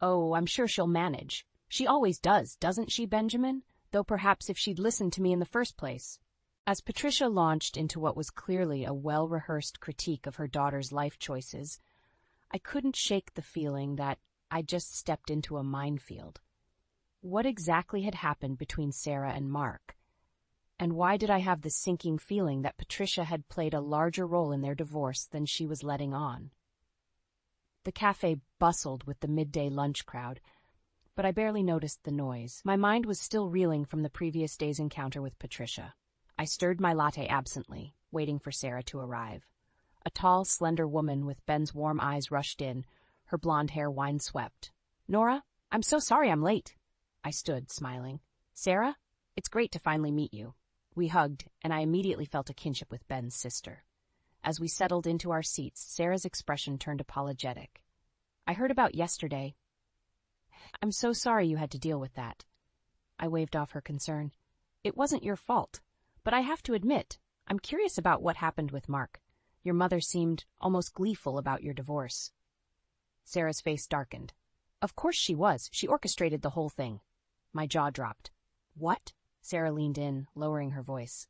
"Oh, I'm sure she'll manage. She always does, doesn't she, Benjamin? Though perhaps if she'd listened to me in the first place." As Patricia launched into what was clearly a well-rehearsed critique of her daughter's life choices, I couldn't shake the feeling that I'd just stepped into a minefield. What exactly had happened between Sarah and Mark? And why did I have the sinking feeling that Patricia had played a larger role in their divorce than she was letting on? The cafe bustled with the midday lunch crowd, but I barely noticed the noise. My mind was still reeling from the previous day's encounter with Patricia. I stirred my latte absently, waiting for Sarah to arrive. A tall, slender woman with Ben's warm eyes rushed in, her blonde hair wind-swept. "Nora, I'm so sorry I'm late." I stood, smiling. "Sarah, it's great to finally meet you." We hugged, and I immediately felt a kinship with Ben's sister. As we settled into our seats, Sarah's expression turned apologetic. I heard about yesterday. I'm so sorry you had to deal with that. I waved off her concern. It wasn't your fault, but I have to admit, I'm curious about what happened with Mark. Your mother seemed almost gleeful about your divorce. Sarah's face darkened. Of course she was. She orchestrated the whole thing. My jaw dropped. What? Sarah leaned in, lowering her voice.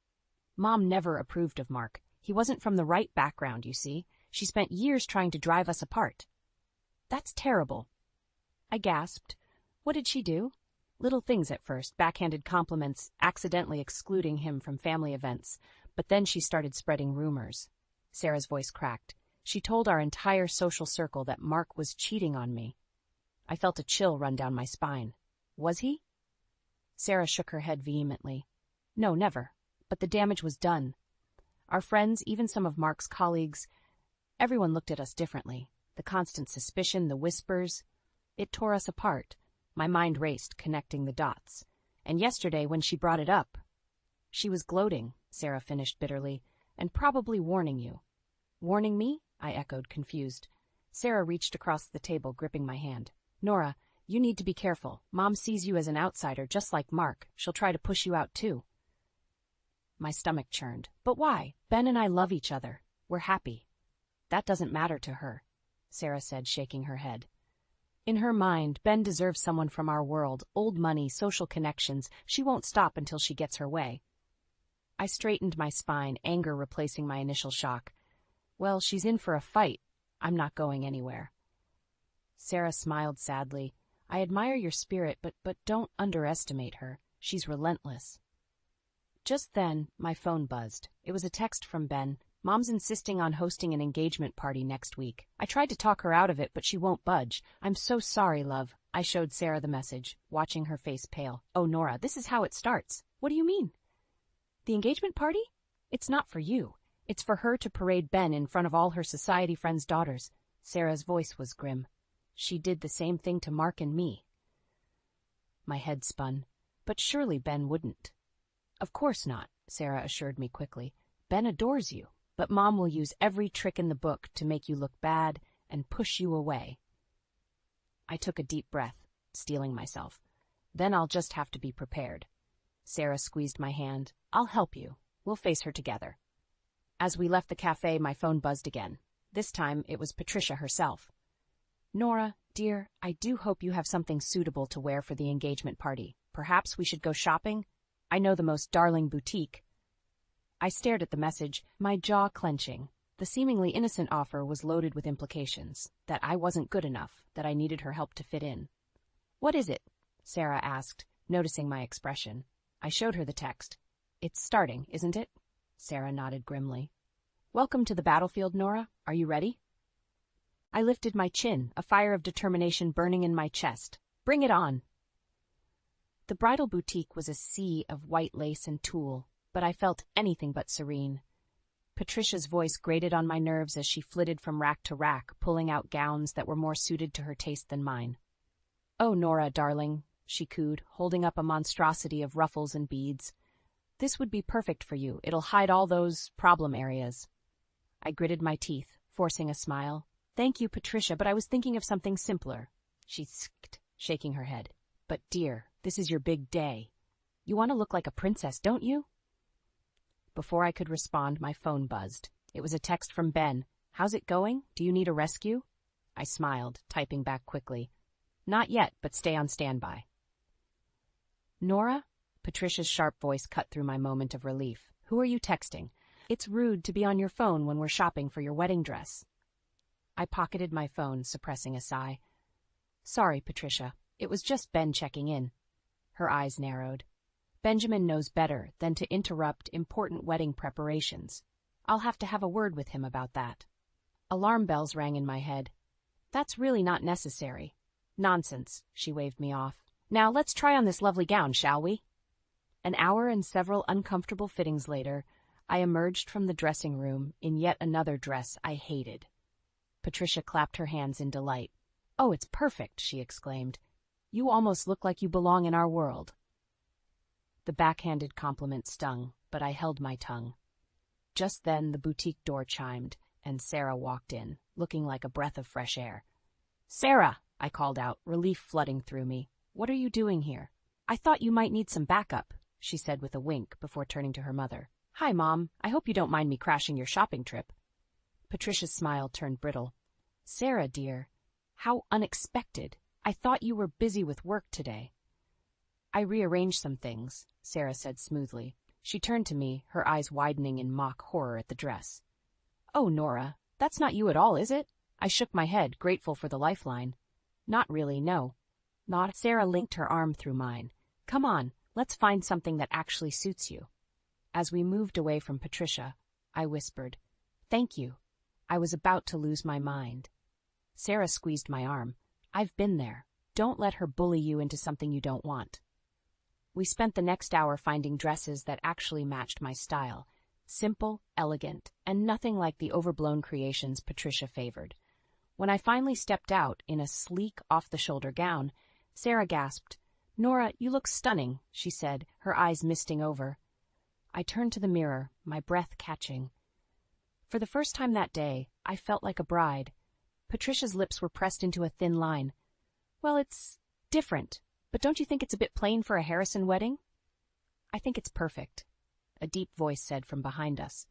Mom never approved of Mark. He wasn't from the right background, you see. She spent years trying to drive us apart. That's terrible. I gasped. What did she do? Little things at first, backhanded compliments, accidentally excluding him from family events, but then she started spreading rumors. Sarah's voice cracked. She told our entire social circle that Mark was cheating on me. I felt a chill run down my spine. Was he? Sarah shook her head vehemently. No, never. But the damage was done. Our friends, even some of Mark's colleagues, everyone looked at us differently. The constant suspicion, the whispers. It tore us apart. My mind raced, connecting the dots. And yesterday, when she brought it up, she was gloating, Sarah finished bitterly, and probably warning you. Warning me? I echoed, confused. Sarah reached across the table, gripping my hand. Nora, you need to be careful. Mom sees you as an outsider, just like Mark. She'll try to push you out, too. My stomach churned. But why? Ben and I love each other. We're happy. That doesn't matter to her, Sarah said, shaking her head. In her mind, Ben deserves someone from our world, old money, social connections. She won't stop until she gets her way. I straightened my spine, anger replacing my initial shock. Well, she's in for a fight. I'm not going anywhere. Sarah smiled sadly. I admire your spirit, but don't underestimate her. She's relentless. Just then, my phone buzzed. It was a text from Ben. Mom's insisting on hosting an engagement party next week. I tried to talk her out of it, but she won't budge. I'm so sorry, love. I showed Sarah the message, watching her face pale. Oh, Nora, this is how it starts. What do you mean? The engagement party? It's not for you. It's for her to parade Ben in front of all her society friends' daughters. Sarah's voice was grim. She did the same thing to Mark and me. My head spun. But surely Ben wouldn't. Of course not, Sarah assured me quickly. Ben adores you. But Mom will use every trick in the book to make you look bad and push you away. I took a deep breath, steeling myself. Then I'll just have to be prepared. Sarah squeezed my hand. I'll help you. We'll face her together. As we left the cafe, my phone buzzed again. This time, it was Patricia herself. Nora, dear, I do hope you have something suitable to wear for the engagement party. Perhaps we should go shopping? I know the most darling boutique. I stared at the message, my jaw clenching. The seemingly innocent offer was loaded with implications, that I wasn't good enough, that I needed her help to fit in. What is it? Sarah asked, noticing my expression. I showed her the text. It's starting, isn't it? Sarah nodded grimly. Welcome to the battlefield, Nora. Are you ready? I lifted my chin, a fire of determination burning in my chest. Bring it on. The bridal boutique was a sea of white lace and tulle, but I felt anything but serene. Patricia's voice grated on my nerves as she flitted from rack to rack, pulling out gowns that were more suited to her taste than mine. Oh, Nora, darling, she cooed, holding up a monstrosity of ruffles and beads. This would be perfect for you. It'll hide all those problem areas. I gritted my teeth, forcing a smile. Thank you, Patricia, but I was thinking of something simpler. She skipped, shaking her head. But, dear, this is your big day. You want to look like a princess, don't you? Before I could respond, my phone buzzed. It was a text from Ben. How's it going? Do you need a rescue? I smiled, typing back quickly. Not yet, but stay on standby. Nora? Patricia's sharp voice cut through my moment of relief. Who are you texting? It's rude to be on your phone when we're shopping for your wedding dress. I pocketed my phone, suppressing a sigh. Sorry, Patricia. It was just Ben checking in. Her eyes narrowed. Benjamin knows better than to interrupt important wedding preparations. I'll have to have a word with him about that. Alarm bells rang in my head. That's really not necessary. Nonsense, she waved me off. Now let's try on this lovely gown, shall we? An hour and several uncomfortable fittings later, I emerged from the dressing room in yet another dress I hated. Patricia clapped her hands in delight. Oh, it's perfect, she exclaimed. You almost look like you belong in our world. The backhanded compliment stung, but I held my tongue. Just then the boutique door chimed, and Sarah walked in, looking like a breath of fresh air. Sarah, I called out, relief flooding through me. What are you doing here? I thought you might need some backup, she said with a wink before turning to her mother. Hi, Mom. I hope you don't mind me crashing your shopping trip. Patricia's smile turned brittle. Sarah, dear, how unexpected. I thought you were busy with work today. I rearranged some things, Sarah said smoothly. She turned to me, her eyes widening in mock horror at the dress. Oh, Nora, that's not you at all, is it? I shook my head, grateful for the lifeline. Not really, no. Not. Sarah linked her arm through mine. Come on, let's find something that actually suits you. As we moved away from Patricia, I whispered, Thank you. I was about to lose my mind. Sarah squeezed my arm. I've been there. Don't let her bully you into something you don't want. We spent the next hour finding dresses that actually matched my style. Simple, elegant, and nothing like the overblown creations Patricia favored. When I finally stepped out in a sleek, off-the-shoulder gown, Sarah gasped, Nora, you look stunning, she said, her eyes misting over. I turned to the mirror, my breath catching. For the first time that day, I felt like a bride. Patricia's lips were pressed into a thin line. Well, it's different, but don't you think it's a bit plain for a Harrison wedding? I think it's perfect, a deep voice said from behind us.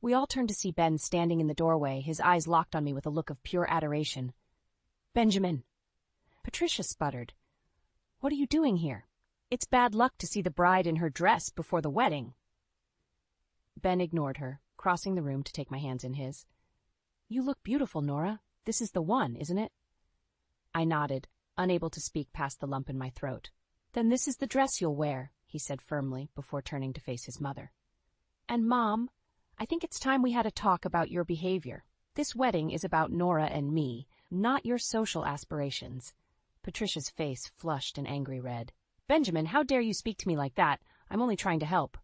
We all turned to see Ben standing in the doorway, his eyes locked on me with a look of pure adoration. Benjamin! Patricia sputtered. What are you doing here? It's bad luck to see the bride in her dress before the wedding. Ben ignored her, crossing the room to take my hands in his. You look beautiful, Nora. This is the one, isn't it? I nodded, unable to speak past the lump in my throat. Then this is the dress you'll wear, he said firmly, before turning to face his mother. And, Mom, I think it's time we had a talk about your behavior. This wedding is about Nora and me, not your social aspirations. Patricia's face flushed an angry red. Benjamin, how dare you speak to me like that? I'm only trying to help.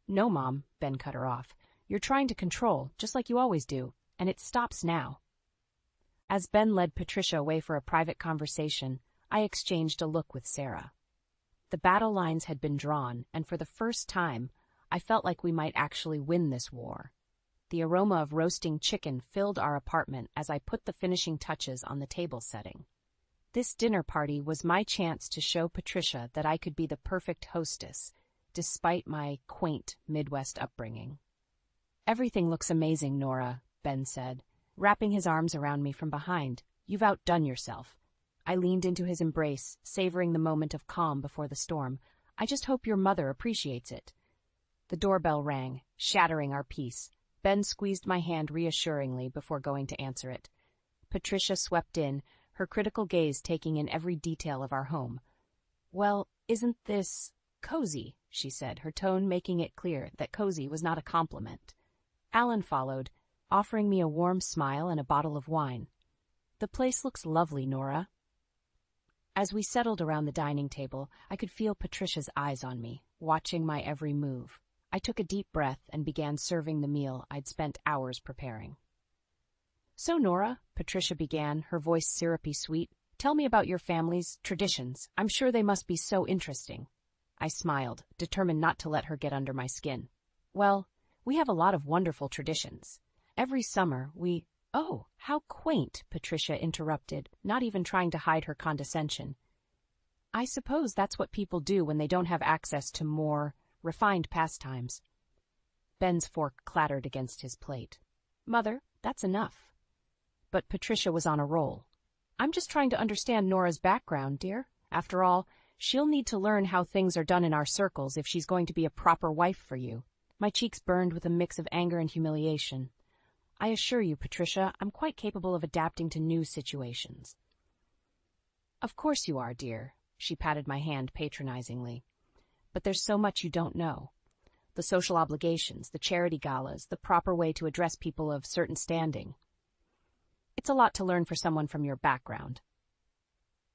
No, Mom, Ben cut her off. You're trying to control, just like you always do, and it stops now. As Ben led Patricia away for a private conversation, I exchanged a look with Sarah. The battle lines had been drawn, and for the first time, I felt like we might actually win this war. The aroma of roasting chicken filled our apartment as I put the finishing touches on the table setting. This dinner party was my chance to show Patricia that I could be the perfect hostess, despite my quaint Midwest upbringing. Everything looks amazing, Nora, Ben said, wrapping his arms around me from behind. You've outdone yourself. I leaned into his embrace, savoring the moment of calm before the storm. I just hope your mother appreciates it. The doorbell rang, shattering our peace. Ben squeezed my hand reassuringly before going to answer it. Patricia swept in, her critical gaze taking in every detail of our home. Well, isn't this cozy, she said, her tone making it clear that cozy was not a compliment. Alan followed, offering me a warm smile and a bottle of wine. The place looks lovely, Nora. As we settled around the dining table, I could feel Patricia's eyes on me, watching my every move. I took a deep breath and began serving the meal I'd spent hours preparing. So, Nora, Patricia began, her voice syrupy sweet, tell me about your family's traditions. I'm sure they must be so interesting. I smiled, determined not to let her get under my skin. Well, we have a lot of wonderful traditions. Every summer, we— Oh, how quaint, Patricia interrupted, not even trying to hide her condescension. I suppose that's what people do when they don't have access to more refined pastimes. Ben's fork clattered against his plate. Mother, that's enough. But Patricia was on a roll. I'm just trying to understand Nora's background, dear. After all, she'll need to learn how things are done in our circles if she's going to be a proper wife for you. My cheeks burned with a mix of anger and humiliation. I assure you, Patricia, I'm quite capable of adapting to new situations. Of course you are, dear, she patted my hand patronizingly. But there's so much you don't know. The social obligations, the charity galas, the proper way to address people of certain standing. It's a lot to learn for someone from your background.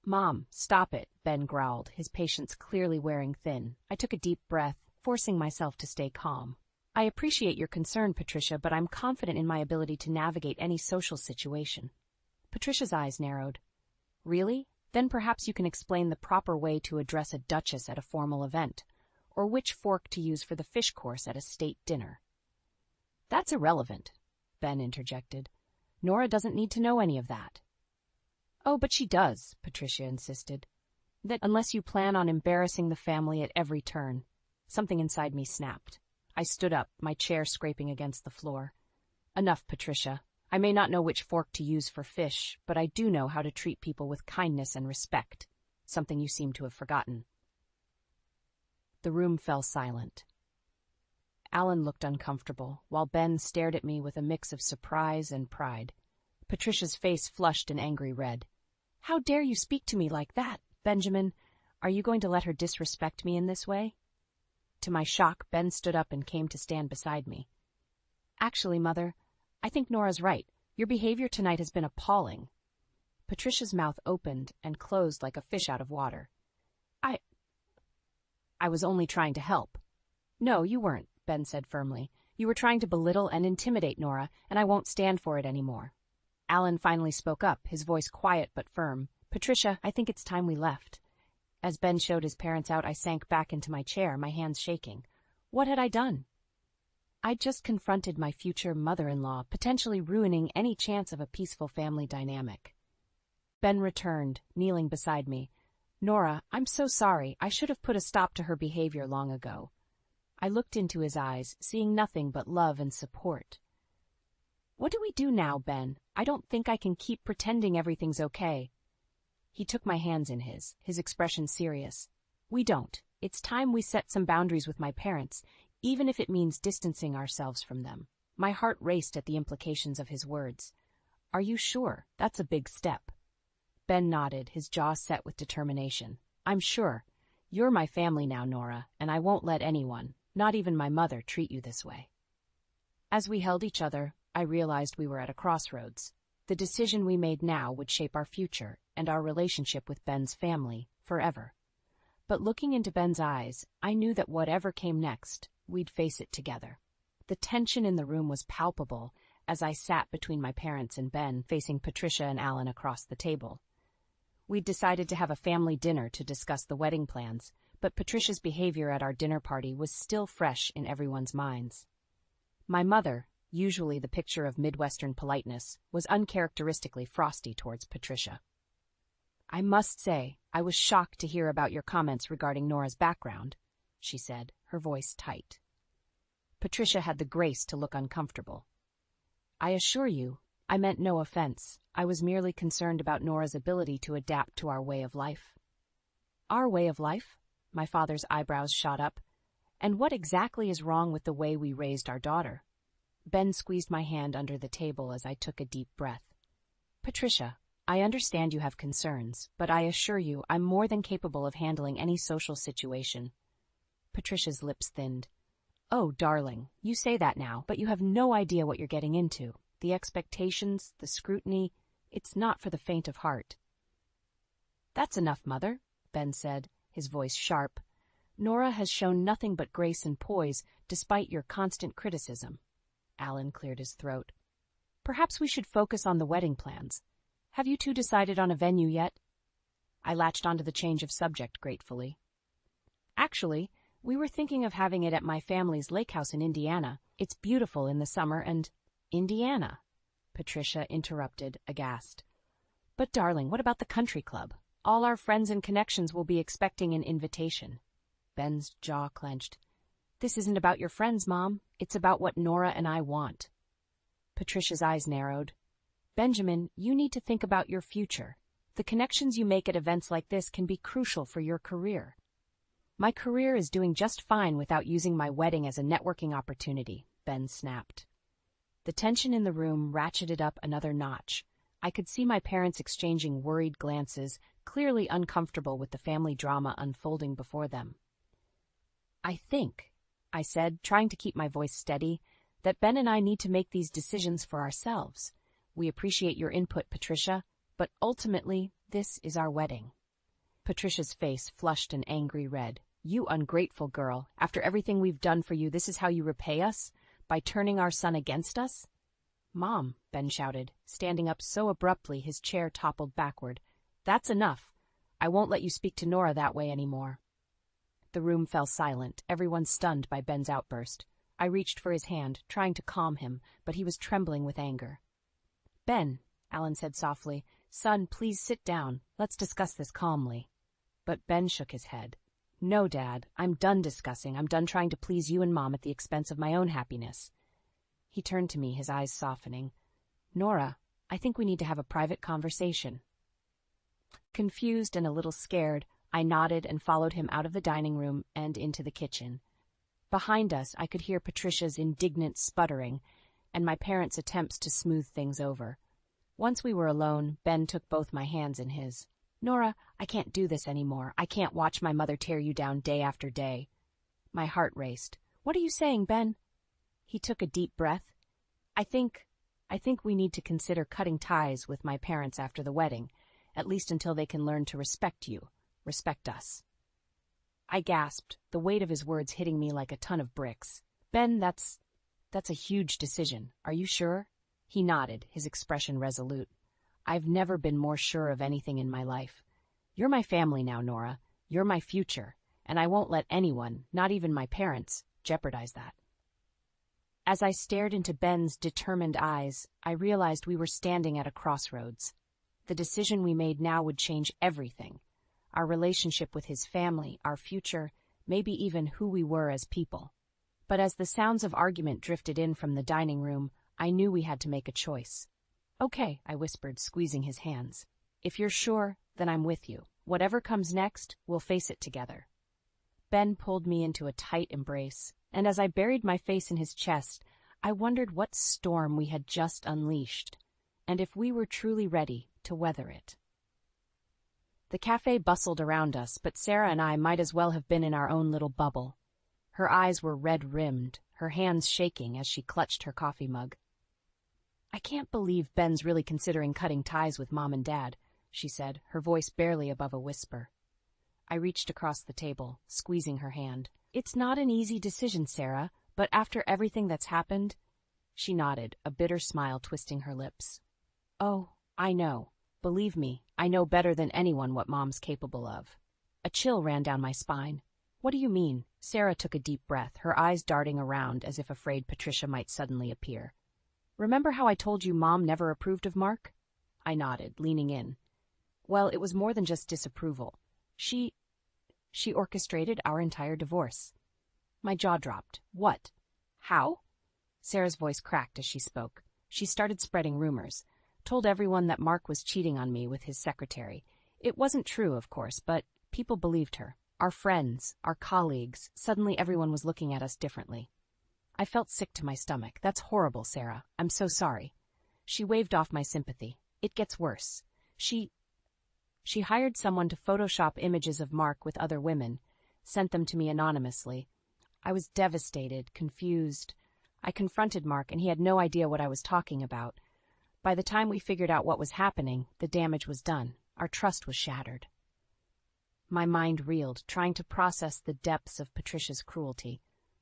Mom, stop it, Ben growled, his patience clearly wearing thin. I took a deep breath, forcing myself to stay calm. I appreciate your concern, Patricia, but I'm confident in my ability to navigate any social situation. Patricia's eyes narrowed. Really? Then perhaps you can explain the proper way to address a duchess at a formal event, or which fork to use for the fish course at a state dinner. That's irrelevant, Ben interjected. Nora doesn't need to know any of that. Oh, but she does, Patricia insisted. That unless you plan on embarrassing the family at every turn. Something inside me snapped. I stood up, my chair scraping against the floor. Enough, Patricia. I may not know which fork to use for fish, but I do know how to treat people with kindness and respect, something you seem to have forgotten. The room fell silent. Alan looked uncomfortable, while Ben stared at me with a mix of surprise and pride. Patricia's face flushed an angry red. How dare you speak to me like that, Benjamin? Are you going to let her disrespect me in this way? To my shock, Ben stood up and came to stand beside me. Actually, Mother, I think Nora's right. Your behavior tonight has been appalling. Patricia's mouth opened and closed like a fish out of water. I was only trying to help. No, you weren't, Ben said firmly. You were trying to belittle and intimidate Nora, and I won't stand for it anymore. Alan finally spoke up, his voice quiet but firm. Patricia, I think it's time we left. As Ben showed his parents out, I sank back into my chair, my hands shaking. What had I done? I'd just confronted my future mother-in-law, potentially ruining any chance of a peaceful family dynamic. Ben returned, kneeling beside me. Nora, I'm so sorry. I should have put a stop to her behavior long ago. I looked into his eyes, seeing nothing but love and support. What do we do now, Ben? I don't think I can keep pretending everything's okay. He took my hands in his expression serious. We don't. It's time we set some boundaries with my parents, even if it means distancing ourselves from them. My heart raced at the implications of his words. Are you sure? That's a big step. Ben nodded, his jaw set with determination. I'm sure. You're my family now, Nora, and I won't let anyone, not even my mother, treat you this way. As we held each other, I realized we were at a crossroads. The decision we made now would shape our future and our relationship with Ben's family forever. But looking into Ben's eyes, I knew that whatever came next, we'd face it together. The tension in the room was palpable as I sat between my parents and Ben, facing Patricia and Alan across the table. We'd decided to have a family dinner to discuss the wedding plans, but Patricia's behavior at our dinner party was still fresh in everyone's minds. My mother, usually the picture of Midwestern politeness, was uncharacteristically frosty towards Patricia. I must say, I was shocked to hear about your comments regarding Nora's background, she said, her voice tight. Patricia had the grace to look uncomfortable. I assure you, I meant no offense. I was merely concerned about Nora's ability to adapt to our way of life. Our way of life? My father's eyebrows shot up. And what exactly is wrong with the way we raised our daughter? Ben squeezed my hand under the table as I took a deep breath. Patricia, I understand you have concerns, but I assure you I'm more than capable of handling any social situation. Patricia's lips thinned. Oh, darling, you say that now, but you have no idea what you're getting into. The expectations, the scrutiny, it's not for the faint of heart. That's enough, Mother, Ben said, his voice sharp. Nora has shown nothing but grace and poise, despite your constant criticism. Alan cleared his throat. Perhaps we should focus on the wedding plans. Have you two decided on a venue yet? I latched onto the change of subject gratefully. Actually, we were thinking of having it at my family's lake house in Indiana. It's beautiful in the summer and... Indiana, Patricia interrupted, aghast. But darling, what about the country club? All our friends and connections will be expecting an invitation. Ben's jaw clenched. This isn't about your friends, Mom. It's about what Nora and I want. Patricia's eyes narrowed. Benjamin, you need to think about your future. The connections you make at events like this can be crucial for your career. My career is doing just fine without using my wedding as a networking opportunity, Ben snapped. The tension in the room ratcheted up another notch. I could see my parents exchanging worried glances, clearly uncomfortable with the family drama unfolding before them. I think, I said, trying to keep my voice steady, that Ben and I need to make these decisions for ourselves. We appreciate your input, Patricia, but ultimately, this is our wedding. Patricia's face flushed an angry red. You ungrateful girl. After everything we've done for you, this is how you repay us? By turning our son against us? Mom, Ben shouted, standing up so abruptly his chair toppled backward. That's enough. I won't let you speak to Nora that way anymore. The room fell silent, everyone stunned by Ben's outburst. I reached for his hand, trying to calm him, but he was trembling with anger. Ben, Alan said softly, "Son, please sit down. Let's discuss this calmly." But Ben shook his head. "No, Dad, I'm done discussing. I'm done trying to please you and Mom at the expense of my own happiness." He turned to me, his eyes softening. "Nora, I think we need to have a private conversation." Confused and a little scared, I nodded and followed him out of the dining room and into the kitchen. Behind us, I could hear Patricia's indignant sputtering and my parents' attempts to smooth things over. Once we were alone, Ben took both my hands in his. "Nora, I can't do this anymore. I can't watch my mother tear you down day after day." My heart raced. "What are you saying, Ben?" He took a deep breath. I think we need to consider cutting ties with my parents after the wedding, at least until they can learn to respect you, respect us." I gasped, the weight of his words hitting me like a ton of bricks. "Ben, that's a huge decision. Are you sure?" He nodded, his expression resolute. "I've never been more sure of anything in my life. You're my family now, Nora. You're my future, and I won't let anyone, not even my parents, jeopardize that." As I stared into Ben's determined eyes, I realized we were standing at a crossroads. The decision we made now would change everything. Our relationship with his family, our future, maybe even who we were as people. But as the sounds of argument drifted in from the dining room, I knew we had to make a choice. "Okay," I whispered, squeezing his hands. "If you're sure, then I'm with you. Whatever comes next, we'll face it together." Ben pulled me into a tight embrace, and as I buried my face in his chest, I wondered what storm we had just unleashed, and if we were truly ready to weather it. The cafe bustled around us, but Sarah and I might as well have been in our own little bubble. Her eyes were red-rimmed, her hands shaking as she clutched her coffee mug. "I can't believe Ben's really considering cutting ties with Mom and Dad," she said, her voice barely above a whisper. I reached across the table, squeezing her hand. "It's not an easy decision, Sarah, but after everything that's happened—" She nodded, a bitter smile twisting her lips. "Oh, I know. Believe me, I know better than anyone what Mom's capable of." A chill ran down my spine. "What do you mean?" Sarah took a deep breath, her eyes darting around as if afraid Patricia might suddenly appear. "Remember how I told you Mom never approved of Mark?" I nodded, leaning in. "Well, it was more than just disapproval. She orchestrated our entire divorce." My jaw dropped. "What? How?" Sarah's voice cracked as she spoke. She started spreading rumors. Told everyone that Mark was cheating on me with his secretary. It wasn't true, of course, but people believed her. Our friends, our colleagues, suddenly everyone was looking at us differently. I felt sick to my stomach. "That's horrible, Sarah. I'm so sorry." She waved off my sympathy. "It gets worse. She hired someone to Photoshop images of Mark with other women, sent them to me anonymously. I was devastated, confused. I confronted Mark, and he had no idea what I was talking about. By the time we figured out what was happening, the damage was done. Our trust was shattered." My mind reeled, trying to process the depths of Patricia's cruelty.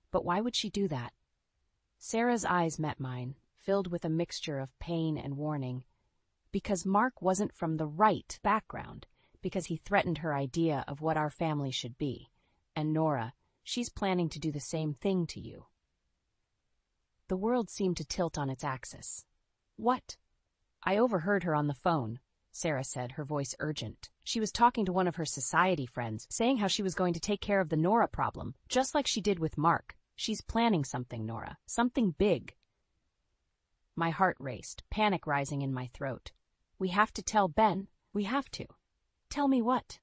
But why would she do that? Sarah's eyes met mine, filled with a mixture of pain and warning. Because Mark wasn't from the right background, because he threatened her idea of what our family should be. And Nora, she's planning to do the same thing to you. The world seemed to tilt on its axis. "What?" "I overheard her on the phone," Sarah said, her voice urgent. "She was talking to one of her society friends, saying how she was going to take care of the Nora problem, just like she did with Mark. She's planning something, Nora. Something big." My heart raced, panic rising in my throat. "We have to tell Ben. We have to." "Tell me what?"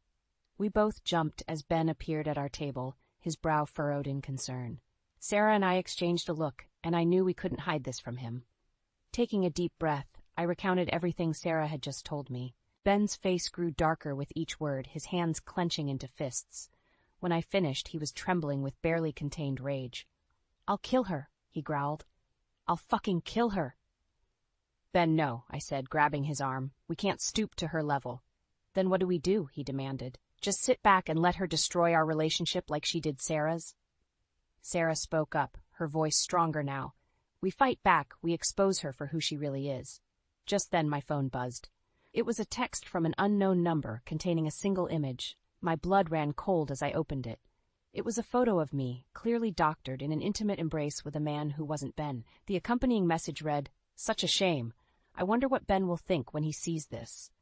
We both jumped as Ben appeared at our table, his brow furrowed in concern. Sarah and I exchanged a look, and I knew we couldn't hide this from him. Taking a deep breath, I recounted everything Sarah had just told me. Ben's face grew darker with each word, his hands clenching into fists. When I finished, he was trembling with barely contained rage. "I'll kill her," he growled. "I'll fucking kill her." "Ben, no," I said, grabbing his arm. "We can't stoop to her level." "Then what do we do?" he demanded. "Just sit back and let her destroy our relationship like she did Sarah's?" Sarah spoke up, her voice stronger now. "We fight back, we expose her for who she really is." Just then my phone buzzed. It was a text from an unknown number containing a single image. My blood ran cold as I opened it. It was a photo of me, clearly doctored, in an intimate embrace with a man who wasn't Ben. The accompanying message read, "Such a shame. I wonder what Ben will think when he sees this."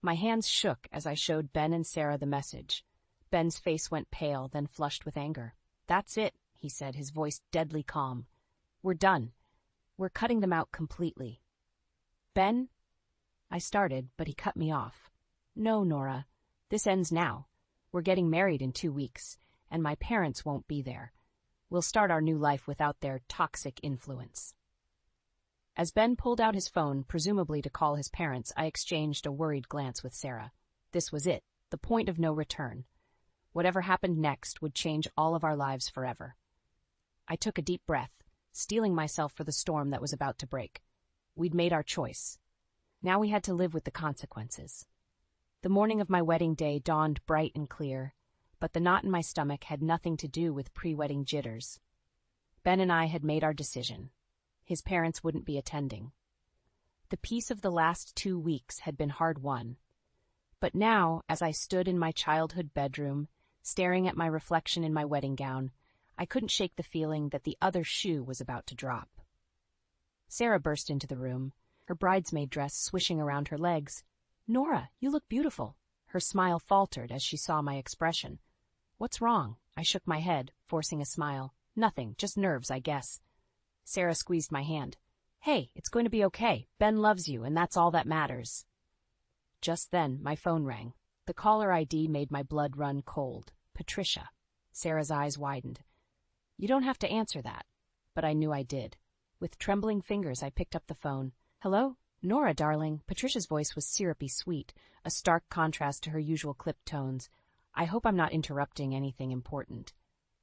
My hands shook as I showed Ben and Sarah the message. Ben's face went pale, then flushed with anger. "That's it," he said, his voice deadly calm. "We're done. We're cutting them out completely." "Ben?" I started, but he cut me off. "No, Nora. This ends now. We're getting married in 2 weeks, and my parents won't be there. We'll start our new life without their toxic influence." As Ben pulled out his phone, presumably to call his parents, I exchanged a worried glance with Sarah. This was it, the point of no return. Whatever happened next would change all of our lives forever. I took a deep breath, steeling myself for the storm that was about to break. We'd made our choice. Now we had to live with the consequences. The morning of my wedding day dawned bright and clear, but the knot in my stomach had nothing to do with pre-wedding jitters. Ben and I had made our decision. His parents wouldn't be attending. The peace of the last 2 weeks had been hard-won. But now, as I stood in my childhood bedroom, staring at my reflection in my wedding gown, I couldn't shake the feeling that the other shoe was about to drop. Sarah burst into the room, her bridesmaid dress swishing around her legs. "Nora, you look beautiful." Her smile faltered as she saw my expression. "What's wrong?" I shook my head, forcing a smile. "Nothing, just nerves, I guess." Sarah squeezed my hand. "Hey, it's going to be okay. Ben loves you, and that's all that matters." Just then, my phone rang. The caller ID made my blood run cold. Patricia. Sarah's eyes widened. "You don't have to answer that." But I knew I did. With trembling fingers, I picked up the phone. "Hello? Nora, darling." Patricia's voice was syrupy sweet, a stark contrast to her usual clipped tones. "I hope I'm not interrupting anything important."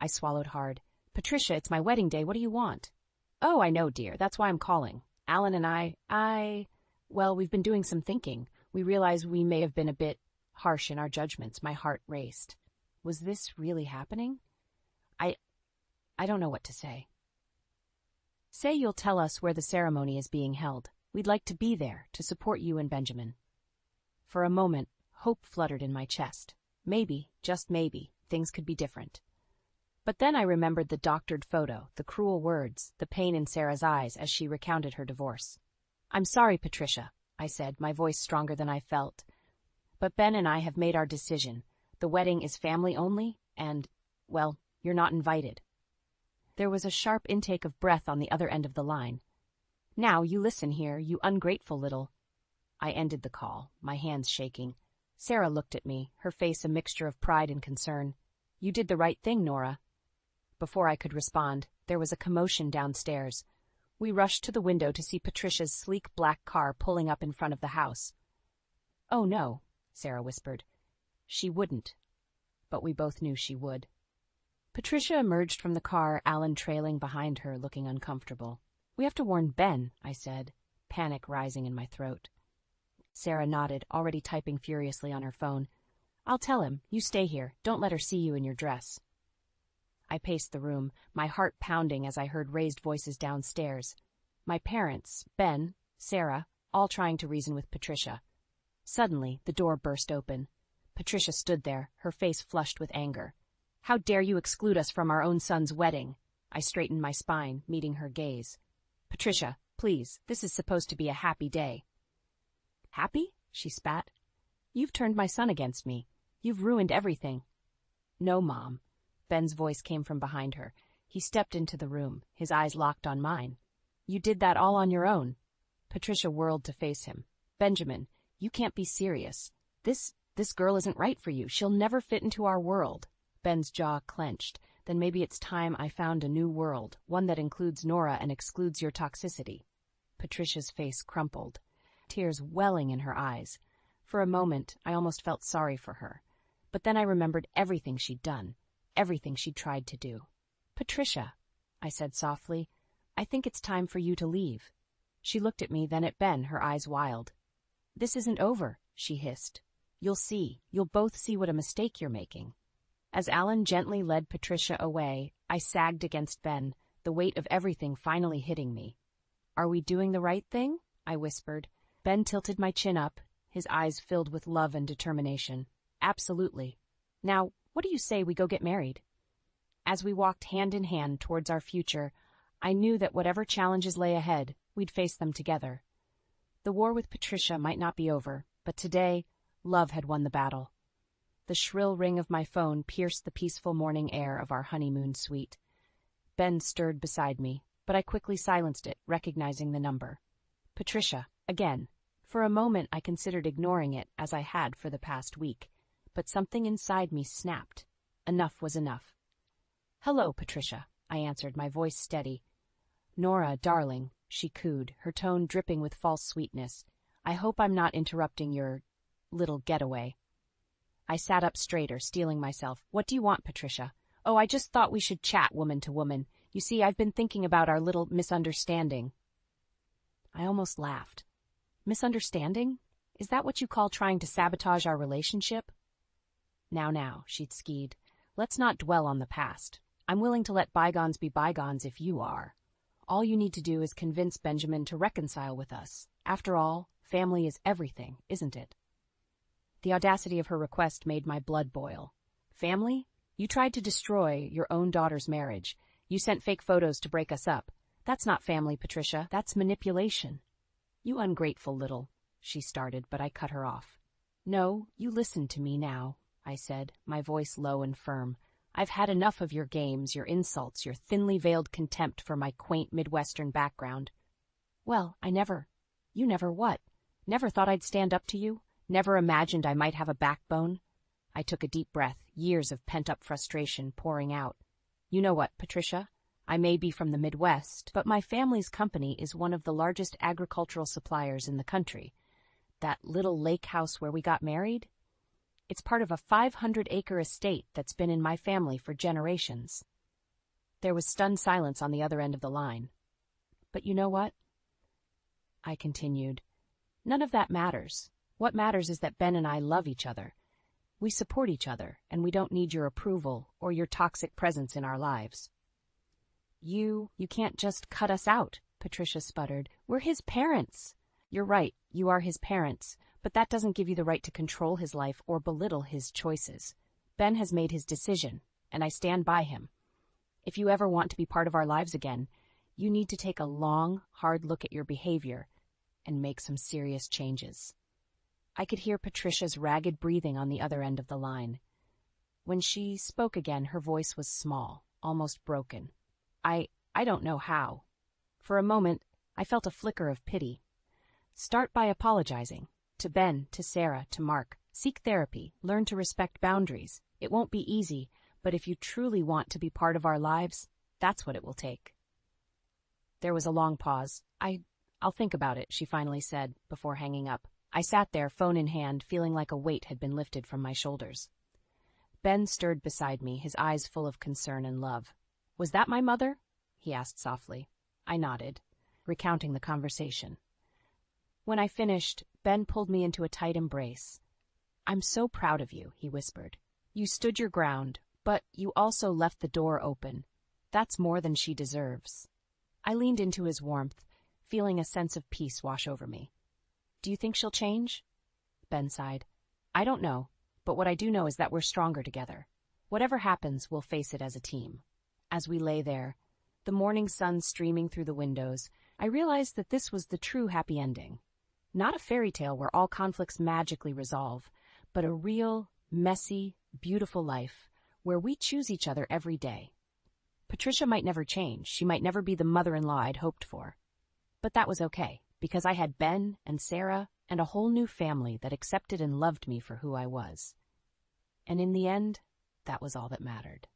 I swallowed hard. "Patricia, it's my wedding day. What do you want?" "Oh, I know, dear. That's why I'm calling. Alan and well, we've been doing some thinking. We realize we may have been a bit harsh in our judgments." My heart raced. Was this really happening? I don't know what to say. "Say you'll tell us where the ceremony is being held. We'd like to be there to support you and Benjamin." For a moment, hope fluttered in my chest. Maybe, just maybe, things could be different. But then I remembered the doctored photo, the cruel words, the pain in Sarah's eyes as she recounted her divorce. "I'm sorry, Patricia," I said, my voice stronger than I felt. "But Ben and I have made our decision. The wedding is family only, and, well, you're not invited." There was a sharp intake of breath on the other end of the line. "Now, you listen here, you ungrateful little—" I ended the call, my hands shaking. Sarah looked at me, her face a mixture of pride and concern. "You did the right thing, Nora." Before I could respond, there was a commotion downstairs. We rushed to the window to see Patricia's sleek black car pulling up in front of the house. "Oh, no," Sarah whispered. She wouldn't. But we both knew she would. Patricia emerged from the car, Alan trailing behind her, looking uncomfortable. "We have to warn Ben," I said, panic rising in my throat. Sarah nodded, already typing furiously on her phone. "I'll tell him. You stay here. Don't let her see you in your dress." I paced the room, my heart pounding as I heard raised voices downstairs. My parents, Ben, Sarah, all trying to reason with Patricia. Suddenly, the door burst open. Patricia stood there, her face flushed with anger. "How dare you exclude us from our own son's wedding?" I straightened my spine, meeting her gaze. "Patricia, please, this is supposed to be a happy day." "Happy?" she spat. "You've turned my son against me. You've ruined everything." "No, Mom." Ben's voice came from behind her. He stepped into the room, his eyes locked on mine. "You did that all on your own." Patricia whirled to face him. "Benjamin, you can't be serious. This girl isn't right for you. She'll never fit into our world." Ben's jaw clenched. "Then maybe it's time I found a new world, one that includes Nora and excludes your toxicity." Patricia's face crumpled, tears welling in her eyes. For a moment, I almost felt sorry for her. But then I remembered everything she'd done, everything she'd tried to do. "Patricia," I said softly, "I think it's time for you to leave." She looked at me, then at Ben, her eyes wild. "This isn't over," she hissed. "You'll see. You'll both see what a mistake you're making." As Alan gently led Patricia away, I sagged against Ben, the weight of everything finally hitting me. "Are we doing the right thing?" I whispered. Ben tilted my chin up, his eyes filled with love and determination. "Absolutely. Now, what do you say we go get married?" As we walked hand in hand towards our future, I knew that whatever challenges lay ahead, we'd face them together. The war with Patricia might not be over, but today, Love had won the battle. The shrill ring of my phone pierced the peaceful morning air of our honeymoon suite. Ben stirred beside me, but I quickly silenced it, recognizing the number. Patricia, again. For a moment I considered ignoring it, as I had for the past week, but something inside me snapped. Enough was enough. "Hello, Patricia," I answered, my voice steady. "Nora, darling," she cooed, her tone dripping with false sweetness. "I hope I'm not interrupting your little getaway." I sat up straighter, steeling myself. "What do you want, Patricia?" "Oh, I just thought we should chat woman to woman. You see, I've been thinking about our little misunderstanding." I almost laughed. "Misunderstanding? Is that what you call trying to sabotage our relationship?" Now, she'd skied. "Let's not dwell on the past. I'm willing to let bygones be bygones if you are. All you need to do is convince Benjamin to reconcile with us. After all, family is everything, isn't it?" The audacity of her request made my blood boil. "Family? You tried to destroy your own daughter's marriage. You sent fake photos to break us up. That's not family, Patricia. That's manipulation." "You ungrateful little," she started, but I cut her off. "No, you listen to me now," I said, my voice low and firm. "I've had enough of your games, your insults, your thinly veiled contempt for my quaint Midwestern background." "Well, you never what? Never thought I'd stand up to you? Never imagined I might have a backbone?" I took a deep breath, years of pent-up frustration pouring out. "You know what, Patricia? I may be from the Midwest, but my family's company is one of the largest agricultural suppliers in the country. That little lake house where we got married? It's part of a 500-acre estate that's been in my family for generations." There was stunned silence on the other end of the line. "But you know what?" I continued. "None of that matters. What matters is that Ben and I love each other. We support each other, and we don't need your approval or your toxic presence in our lives." You can't just cut us out," Patricia sputtered. "We're his parents." "You're right, you are his parents, but that doesn't give you the right to control his life or belittle his choices. Ben has made his decision, and I stand by him. If you ever want to be part of our lives again, you need to take a long, hard look at your behavior and make some serious changes." I could hear Patricia's ragged breathing on the other end of the line. When she spoke again, her voice was small, almost broken. I don't know how. For a moment, I felt a flicker of pity. "Start by apologizing. To Ben, to Sarah, to Mark. Seek therapy. Learn to respect boundaries. It won't be easy, but if you truly want to be part of our lives, that's what it will take." There was a long pause. I'll think about it," she finally said, before hanging up. I sat there, phone in hand, feeling like a weight had been lifted from my shoulders. Ben stirred beside me, his eyes full of concern and love. "Was that my mother?" he asked softly. I nodded, recounting the conversation. When I finished, Ben pulled me into a tight embrace. "I'm so proud of you," he whispered. "You stood your ground, but you also left the door open. That's more than she deserves." I leaned into his warmth, feeling a sense of peace wash over me. "Do you think she'll change?" Ben sighed. "I don't know, but what I do know is that we're stronger together. Whatever happens, we'll face it as a team." As we lay there, the morning sun streaming through the windows, I realized that this was the true happy ending. Not a fairy tale where all conflicts magically resolve, but a real, messy, beautiful life where we choose each other every day. Patricia might never change. She might never be the mother-in-law I'd hoped for. But that was okay, because I had Ben and Sarah and a whole new family that accepted and loved me for who I was. And in the end, that was all that mattered.